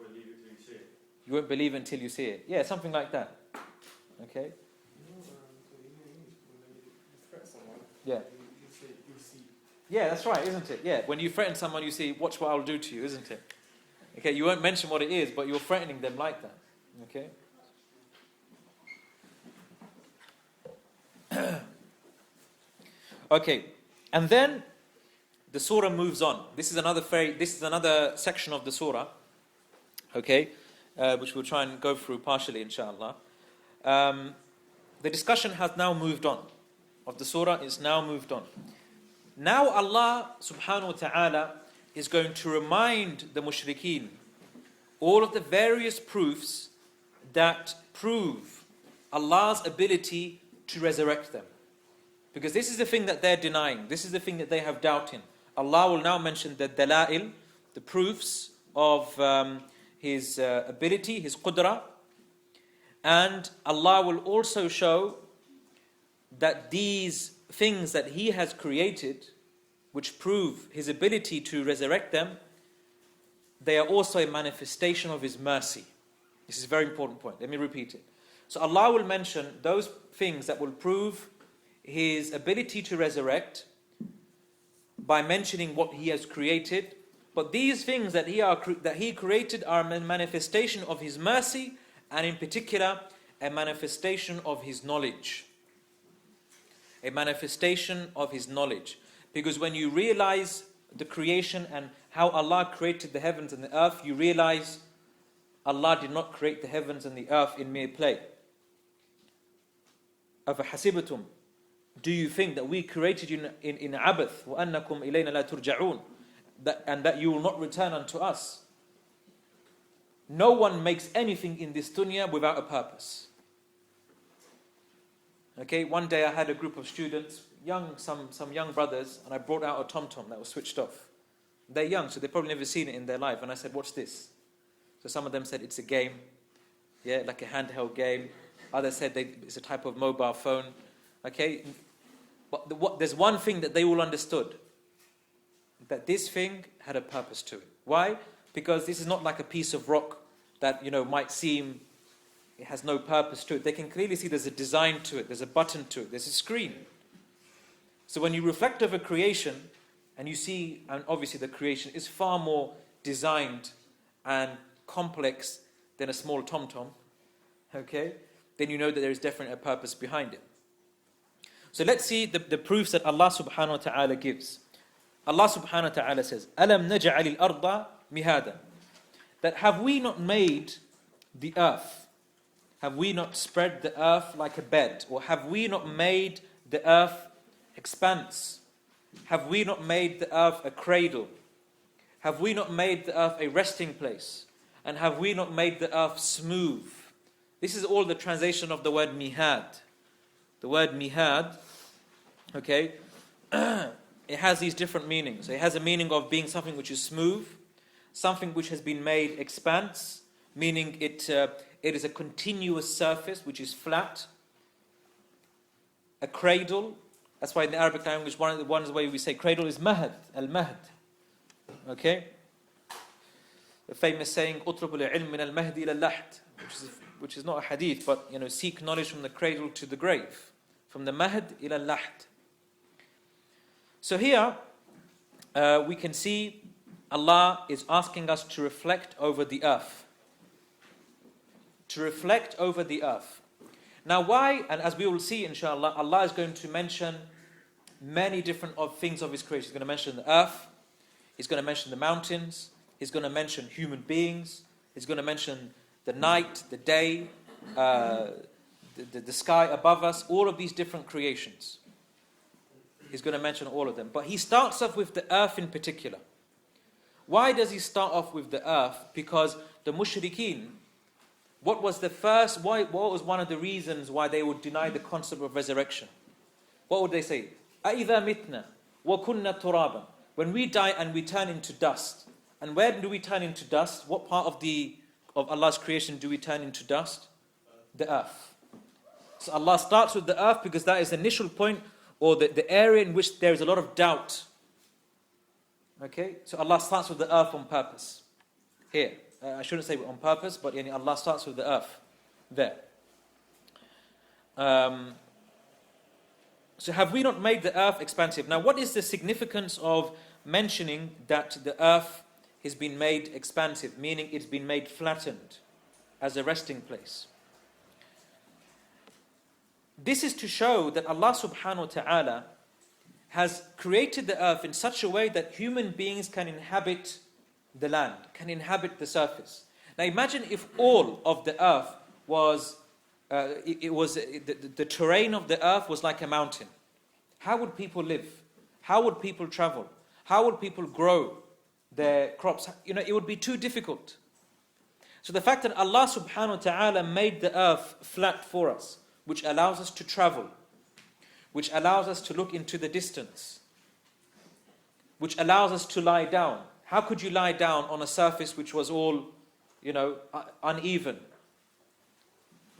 believe it until you see it. You won't believe until you see it. Yeah, something like that. Okay? Yeah. Yeah, that's right, isn't it? Yeah, when you threaten someone, you say, watch what I'll do to you, isn't it? Okay, you won't mention what it is, but you're threatening them like that. Okay? Okay, and then the surah moves on. This is another section of the surah, okay, which we'll try and go through partially, inshallah. The discussion has now moved on. Of the surah is now moved on. Now Allah subhanahu wa ta'ala is going to remind the mushrikeen all of the various proofs that prove Allah's ability to resurrect them. Because this is the thing that they're denying. This is the thing that they have doubt in. Allah will now mention the dala'il, the proofs of His ability, His qudra. And Allah will also show that these things that He has created, which prove His ability to resurrect them, they are also a manifestation of His mercy. This is a very important point. Let me repeat it. So Allah will mention those things that will prove His ability to resurrect by mentioning what He has created. But these things that He created are a manifestation of His mercy, and in particular, a manifestation of His knowledge. A manifestation of His knowledge. Because when you realize the creation and how Allah created the heavens and the earth, you realize Allah did not create the heavens and the earth in mere play. أَفَحَسِبْتُمْ, do you think that we created you in abath, وَأَنَّكُمْ إِلَيْنَا لَا تُرْجَعُونَ, and that you will not return unto us? No one makes anything in this dunya without a purpose. Okay, one day I had a group of students, some young brothers, and I brought out a tom-tom that was switched off. They're young, so they've probably never seen it in their life. And I said, what's this? So some of them said it's a game, yeah, like a handheld game. Others said it's a type of mobile phone. Okay, but there's one thing that they all understood, that this thing had a purpose to it. Why? Because this is not like a piece of rock that, might seem it has no purpose to it. They can clearly see there's a design to it, there's a button to it, there's a screen. So when you reflect over creation, and you see, and obviously the creation is far more designed and complex than a small tom-tom, okay, then you know that there is definitely a purpose behind it. So let's see the proofs that Allah subhanahu wa ta'ala gives. Allah subhanahu wa ta'ala says, أَلَمْ نَجْعَلِ الْأَرْضَ مِهَادًا, that have we not made the earth, have we not spread the earth like a bed, or have we not made the earth expanse? Have we not made the earth a cradle? Have we not made the earth a resting place? And have we not made the earth smooth? This is all the translation of the word mihad. The word mihad, okay, it has these different meanings. It has a meaning of being something which is smooth, something which has been made expanse, meaning it is a continuous surface which is flat. A cradle, that's why in the Arabic language, one of the ways we say cradle is mahad, al-mahd. Okay? The famous saying, "Utlub al-ilm min al-mahd ila al-lahd," which is not a hadith, but seek knowledge from the cradle to the grave, from the mahd ila al-lahd. So here we can see Allah is asking us to reflect over the earth. To reflect over the earth. Now why, and as we will see inshallah, Allah is going to mention many different things of His creation. He's going to mention the earth, He's going to mention the mountains, He's going to mention human beings, He's going to mention the night, the day, the sky above us, all of these different creations. He's going to mention all of them. But He starts off with the earth in particular. Why does He start off with the earth? Because the mushrikeen, what was one of the reasons why they would deny the concept of resurrection? What would they say? أَإِذَا مِتْنَا وَكُنَّا تُرَابًا, when we die and we turn into dust. And where do we turn into dust? What part of Allah's creation do we turn into dust? The earth. So Allah starts with the earth because that is the initial point, or the area in which there is a lot of doubt. Okay? So Allah starts with the earth on purpose. Here. I shouldn't say on purpose, but Allah starts with the earth. There. So have we not made the earth expansive? Now what is the significance of mentioning that the earth has been made expansive, meaning it's been made flattened as a resting place? This is to show that Allah subhanahu wa ta'ala has created the earth in such a way that human beings can inhabit the land, can inhabit the surface. Now imagine if all of the earth was, the terrain of the earth was like a mountain. How would people live? How would people travel? How would people grow their crops? It would be too difficult. So the fact that Allah subhanahu wa ta'ala made the earth flat for us, which allows us to travel, which allows us to look into the distance, which allows us to lie down. How could you lie down on a surface which was all, uneven?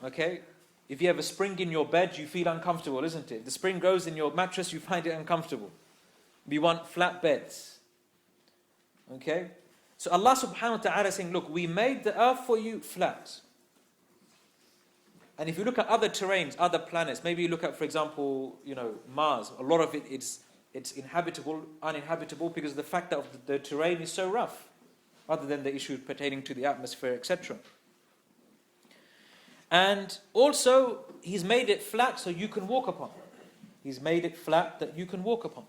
Okay? If you have a spring in your bed, you feel uncomfortable, isn't it? The spring goes in your mattress, you find it uncomfortable. We want flat beds. Okay? So Allah subhanahu wa ta'ala is saying, look, we made the earth for you flat. And if you look at other terrains, other planets, maybe you look at, for example, Mars, a lot of it's uninhabitable because of the fact that the terrain is so rough, other than the issue pertaining to the atmosphere, etc. And also, He's made it flat so you can walk upon. He's made it flat that you can walk upon.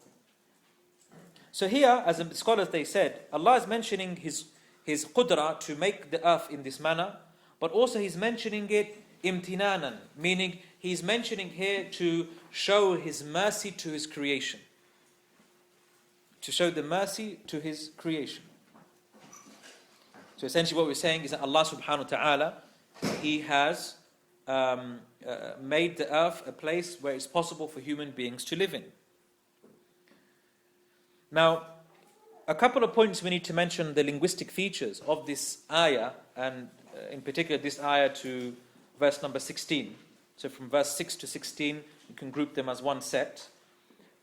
So here, as the scholars they said, Allah is mentioning His qudra to make the earth in this manner, but also He's mentioning it imtinanan, meaning He's mentioning here to show His mercy to His creation. To show the mercy to His creation. So essentially what we're saying is that Allah subhanahu wa ta'ala, He has made the earth a place where it's possible for human beings to live in. Now, a couple of points we need to mention the linguistic features of this ayah, and in particular this ayah to verse number 16. So from verse 6 to 16, you can group them as one set.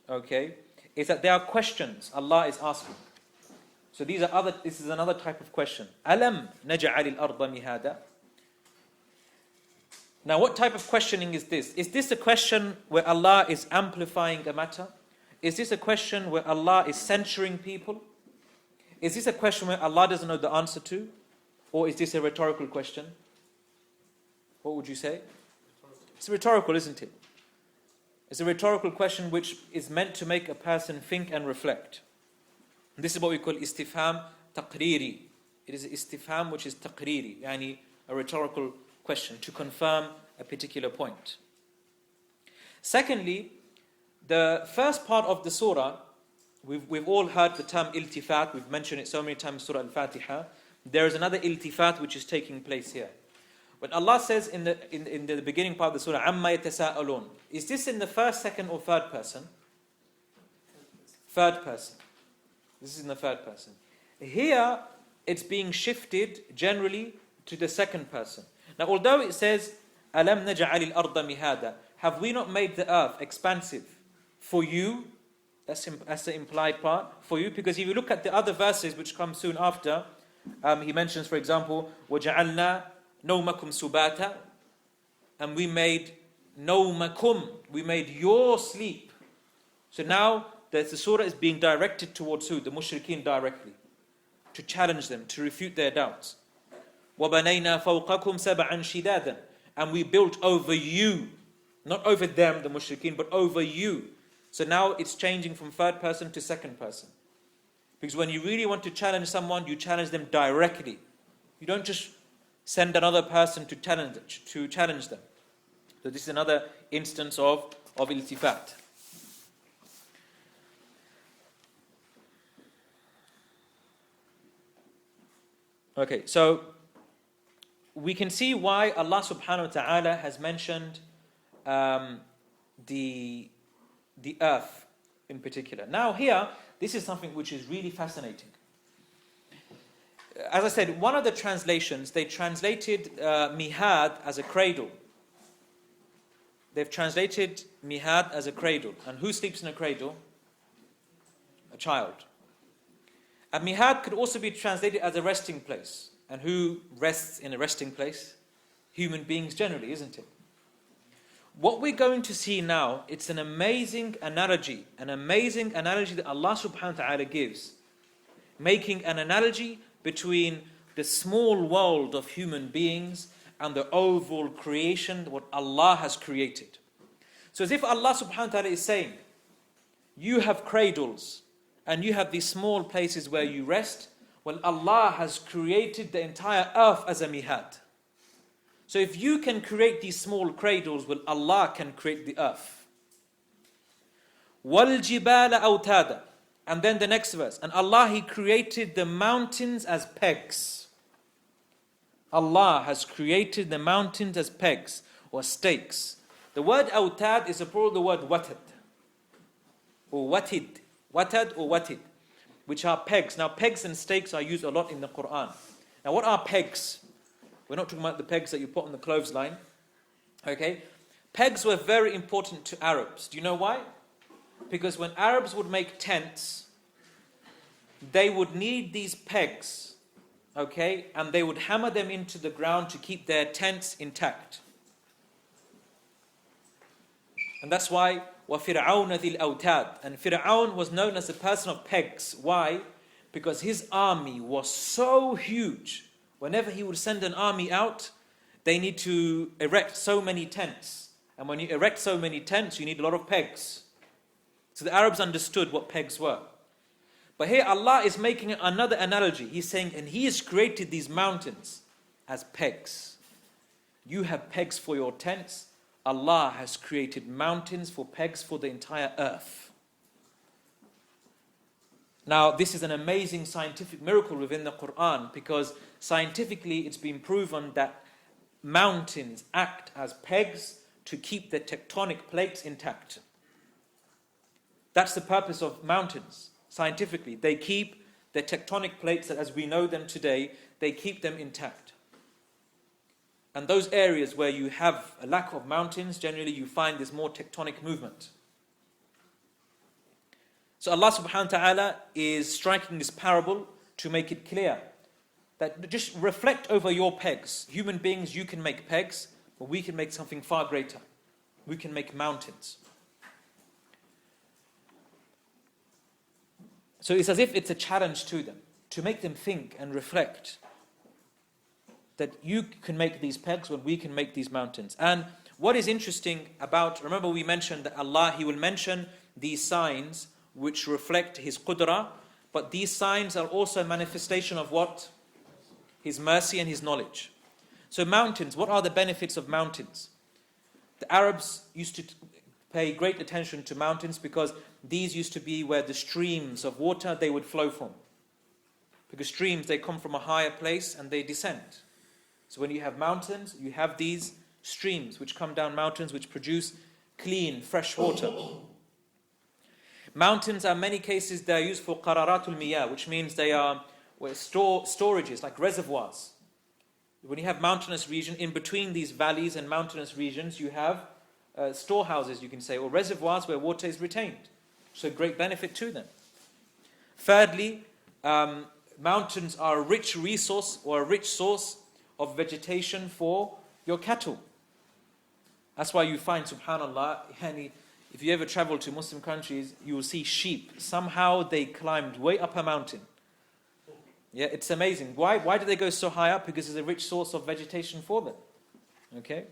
Okay? Is that there are questions Allah is asking. So this is another type of question. Alam naj'al al-arda mihada? Now what type of questioning is this? Is this a question where Allah is amplifying a matter? Is this a question where Allah is censuring people? Is this a question where Allah doesn't know the answer to? Or is this a rhetorical question? What would you say? It's rhetorical, isn't it? It's a rhetorical question which is meant to make a person think and reflect. And this is what we call istifham taqriri. It is istifham which is taqriri, yani a rhetorical question to confirm a particular point. Secondly, the first part of the surah, we've all heard the term iltifat. We've mentioned it so many times in Surah Al-Fatiha. There is another iltifat which is taking place here. But Allah says in the beginning part of the surah, amma yatasa'alun. Is this in the first, second, or third person? Third person. This is in the third person. Here, it's being shifted generally to the second person. Now, although it says, alam naj'al al-arda mihada, have we not made the earth expansive for you? That's the implied part, for you. Because if you look at the other verses which come soon after, he mentions, for example, وَجَعَلْنَا نَوْمَكُمْ سُبَاتًا, and we made نَوْمَكُمْ, we made your sleep. So now the surah is being directed towards who? The mushrikeen directly. To challenge them, to refute their doubts. وَبَنَيْنَا فَوْقَكُمْ سَبْعًا شِدَادًا, and we built over you, not over them, the mushrikeen, but over you. So now it's changing from third person to second person. Because when you really want to challenge someone, you challenge them directly. You don't just send another person to challenge them. So this is another instance of iltifat. Okay, so we can see why Allah subhanahu wa ta'ala has mentioned the earth in particular. Now here, this is something which is really fascinating. As I said, one of the translations, they translated mihad as a cradle. They've translated mihad as a cradle. And who sleeps in a cradle? A child. And mihad could also be translated as a resting place. And who rests in a resting place? Human beings generally, isn't it? What we're going to see now, it's an amazing analogy that Allah subhanahu wa ta'ala gives. Making an analogy between the small world of human beings and the overall creation, what Allah has created. So as if Allah subhanahu wa ta'ala is saying, you have cradles and you have these small places where you rest. Well, Allah has created the entire earth as a mihad. So if you can create these small cradles, well, Allah can create the earth. وَالْجِبَالَ أَوْتَادًا, and then the next verse, and Allah, He created the mountains as pegs. Allah has created the mountains as pegs or stakes. The word awtad is a plural of the word watad or watid. Watad or watid. which are pegs. Now, pegs and stakes are used a lot in the Quran. Now, what are pegs? We're not talking about the pegs that you put on the clothesline. Okay? Pegs were very important to Arabs. Do you know why? Because when Arabs would make tents, they would need these pegs, okay? And they would hammer them into the ground to keep their tents intact. And that's why وَفِرْعَوْنَ ذِي الْأَوْتَادِ. And Fir'aun was known as a person of pegs. Why? Because his army was so huge. Whenever he would send an army out, they need to erect so many tents. And when you erect so many tents, you need a lot of pegs. So the Arabs understood what pegs were. But here Allah is making another analogy. He's saying, and He has created these mountains as pegs. You have pegs for your tents. Allah has created mountains for pegs for the entire earth. Now, this is an amazing scientific miracle within the Quran, because scientifically it's been proven that mountains act as pegs to keep the tectonic plates intact. That's the purpose of mountains. Scientifically, they keep the tectonic plates that as we know them today, they keep them intact. And those areas where you have a lack of mountains, generally you find there's more tectonic movement. So Allah subhanahu wa ta'ala is striking this parable to make it clear that just reflect over your pegs. Human beings, you can make pegs, but we can make something far greater. We can make mountains. So it's as if it's a challenge to them, to make them think and reflect that you can make these pegs when we can make these mountains. And what is interesting about, remember we mentioned that Allah, He will mention these signs which reflect His qudra, but these signs are also a manifestation of what? His mercy and His knowledge. So mountains, what are the benefits of mountains? The Arabs used to pay great attention to mountains because these used to be where the streams of water they would flow from. Because streams, they come from a higher place and they descend. So when you have mountains, you have these streams which come down mountains which produce clean, fresh water. Mountains are in many cases they are used for qararatul miyah, which means they are storages, like reservoirs. When you have mountainous region, in between these valleys and mountainous regions, you have storehouses, you can say, or reservoirs where water is retained. So great benefit to them. Thirdly, mountains are a rich resource or a rich source of vegetation for your cattle. That's why you find, subhanallah, if you ever travel to Muslim countries, you will see sheep. Somehow they climbed way up a mountain. Yeah, it's amazing. Why do they go so high up? Because it's a rich source of vegetation for them. Okay?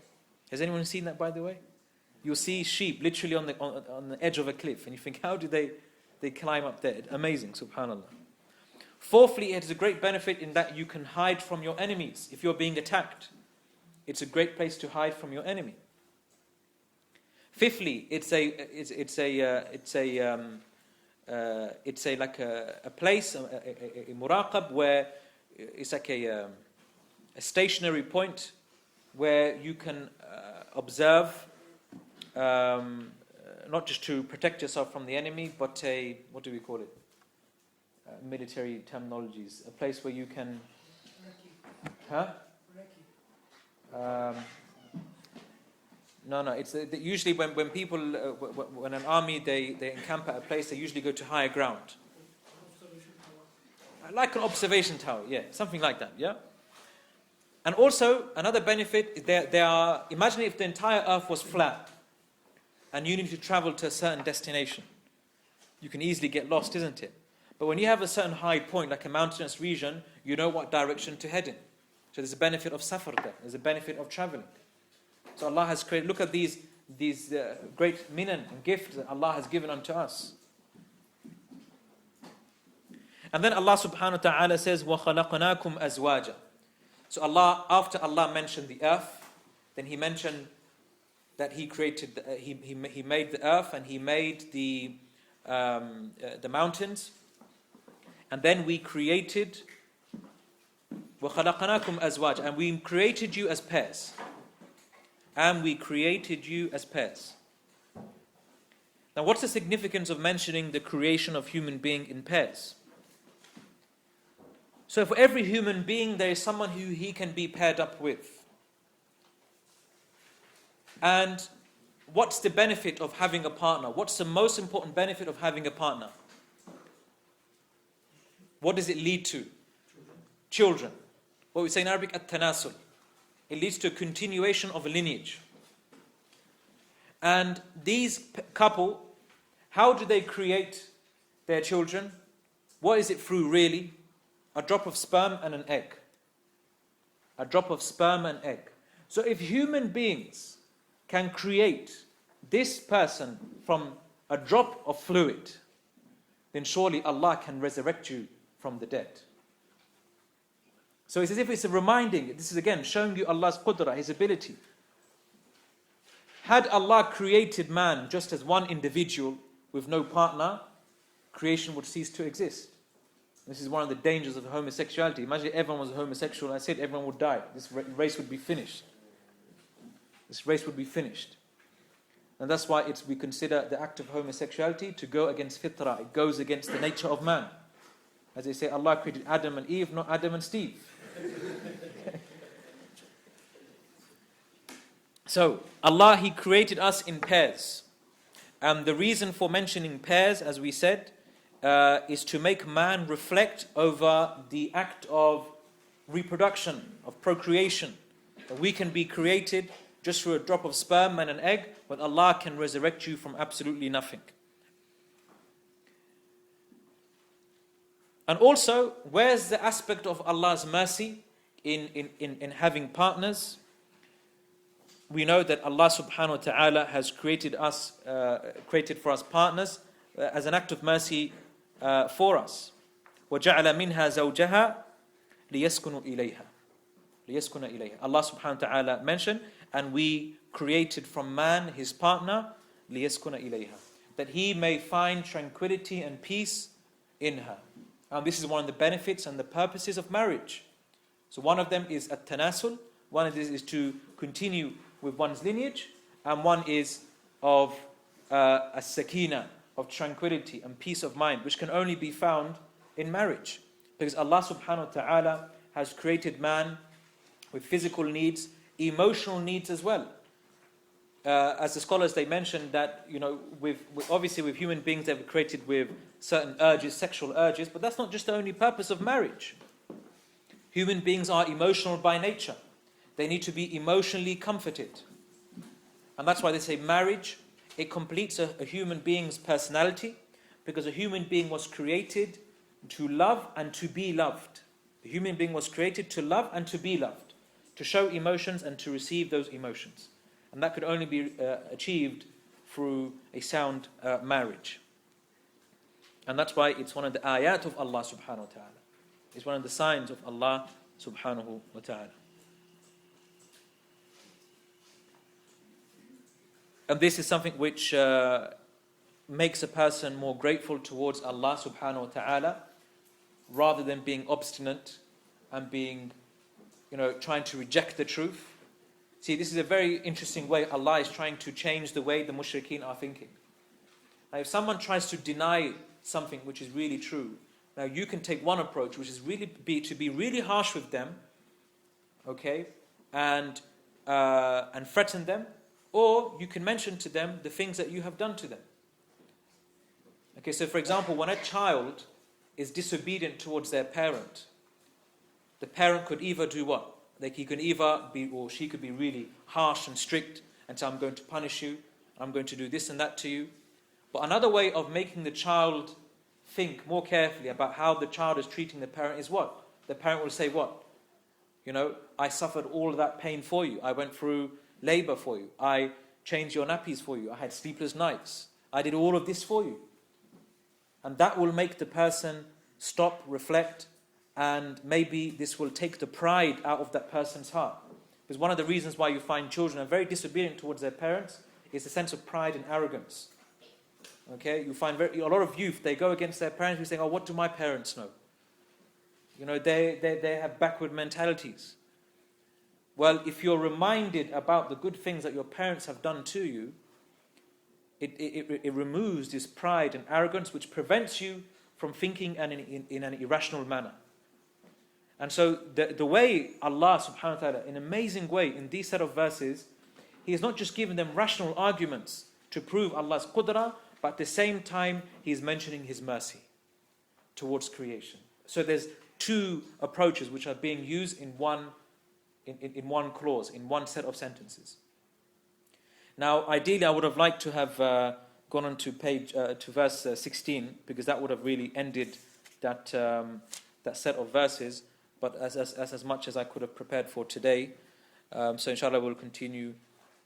Has anyone seen that, by the way? You'll see sheep literally on the edge of a cliff, and you think, how do they climb up there? Amazing, subhanallah. Fourthly, it is a great benefit in that you can hide from your enemies. If you're being attacked, it's a great place to hide from your enemy. Fifthly, it's a place, a muraqab, where it's like a stationary point where you can observe, not just to protect yourself from the enemy, but what do we call it? Military terminologies. A place where you can... Huh? No, it's usually when people, when an army, they encamp at a place, they usually go to higher ground. Like an observation tower, yeah, something like that, yeah? And also, another benefit, imagine if the entire earth was flat, and you need to travel to a certain destination. You can easily get lost, isn't it? But when you have a certain high point, like a mountainous region, you know what direction to head in. So there's a benefit of safar there. There's a benefit of traveling. So Allah has created, look at these great minan and gifts that Allah has given unto us. And then Allah subhanahu wa ta'ala says, وَخَلَقْنَاكُمْ أَزْوَاجًا. So Allah, after Allah mentioned the earth, then He mentioned that He created, He made the earth and He made the mountains. And then we created وَخَلَقْنَاكُمْ أَزْوَاجًا, and we created you as pairs. And we created you as pairs. Now what's the significance of mentioning the creation of human being in pairs? So for every human being, there is someone who he can be paired up with. And what's the benefit of having a partner? What's the most important benefit of having a partner? What does it lead to? Children. What we say in Arabic, at-tanasul. It leads to a continuation of a lineage. And these couple, how do they create their children? What is it through really? A drop of sperm and an egg. A drop of sperm and egg. So if human beings can create this person from a drop of fluid, then surely Allah can resurrect you from the dead. So it's as if it's a reminding, this is again showing you Allah's qudra, His ability. Had Allah created man just as one individual with no partner, creation would cease to exist. This is one of the dangers of homosexuality. Imagine if everyone was homosexual, I said everyone would die. This race would be finished. This race would be finished. And that's why we consider the act of homosexuality to go against fitrah. It goes against the nature of man. As they say, Allah created Adam and Eve, not Adam and Steve. So, Allah, He created us in pairs. And the reason for mentioning pairs, as we said, is to make man reflect over the act of reproduction, of procreation. That we can be created just through a drop of sperm and an egg, but Allah can resurrect you from absolutely nothing. And also, where's the aspect of Allah's mercy in having partners? We know that Allah subhanahu wa ta'ala has created for us partners as an act of mercy for us. وَجَعَلَ مِنْهَا زَوْجَهَا لِيَسْكُنُوا إِلَيْهَا. Allah subhanahu wa ta'ala mentioned, and we created from man his partner, لِيَسْكُنَ إِلَيْهَا, that he may find tranquility and peace in her. And this is one of the benefits and the purposes of marriage. So one of them is at-tanasul, one of these is to continue with one's lineage, and one is of as-sakina, of tranquility and peace of mind, which can only be found in marriage. Because Allah subhanahu wa ta'ala has created man with physical needs, emotional needs as well. As the scholars, they mentioned that, obviously with human beings, they were created with certain urges, sexual urges, but that's not just the only purpose of marriage. Human beings are emotional by nature. They need to be emotionally comforted. And that's why they say marriage, it completes a human being's personality, because a human being was created to love and to be loved. A human being was created to love and to be loved, to show emotions and to receive those emotions. And that could only be achieved through a sound marriage. And that's why it's one of the ayat of Allah subhanahu wa ta'ala. It's one of the signs of Allah subhanahu wa ta'ala. And this is something which makes a person more grateful towards Allah subhanahu wa ta'ala, rather than being obstinate and being, trying to reject the truth. See, this is a very interesting way Allah is trying to change the way the mushrikeen are thinking. Now, if someone tries to deny something which is really true, now you can take one approach, which is to be really harsh with them, okay, and threaten them, or you can mention to them the things that you have done to them. Okay, so for example, when a child is disobedient towards their parent, the parent could either do what? He could either be, or she could be really harsh and strict and say, I'm going to punish you, I'm going to do this and that to you. But another way of making the child think more carefully about how the child is treating the parent is what? The parent will say what? I suffered all of that pain for you. I went through labor for you. I changed your nappies for you. I had sleepless nights. I did all of this for you. And that will make the person stop, reflect, and maybe this will take the pride out of that person's heart. Because one of the reasons why you find children are very disobedient towards their parents is a sense of pride and arrogance. Okay, you find a lot of youth, they go against their parents, who say, "Oh, what do my parents know?" They have backward mentalities. Well, if you're reminded about the good things that your parents have done to you, it removes this pride and arrogance, which prevents you from thinking in an irrational manner. And so the way Allah subhanahu wa ta'ala, in an amazing way, in these set of verses, He is not just giving them rational arguments to prove Allah's qudra, but at the same time, He is mentioning His mercy towards creation. So there's two approaches which are being used in one clause, in one set of sentences. Now, ideally, I would have liked to have gone on to verse 16, because that would have really ended that set of verses. But as much as I could have prepared for today, so inshallah we'll continue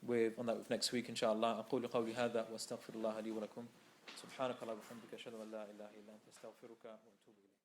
on that next week, inshallah. أقول قولي هذا وأستغفر الله لي ولكم. سبحانك اللهم وبحمدك أشهد أن لا إله إلا أنت أستغفرك وأتوب إليك.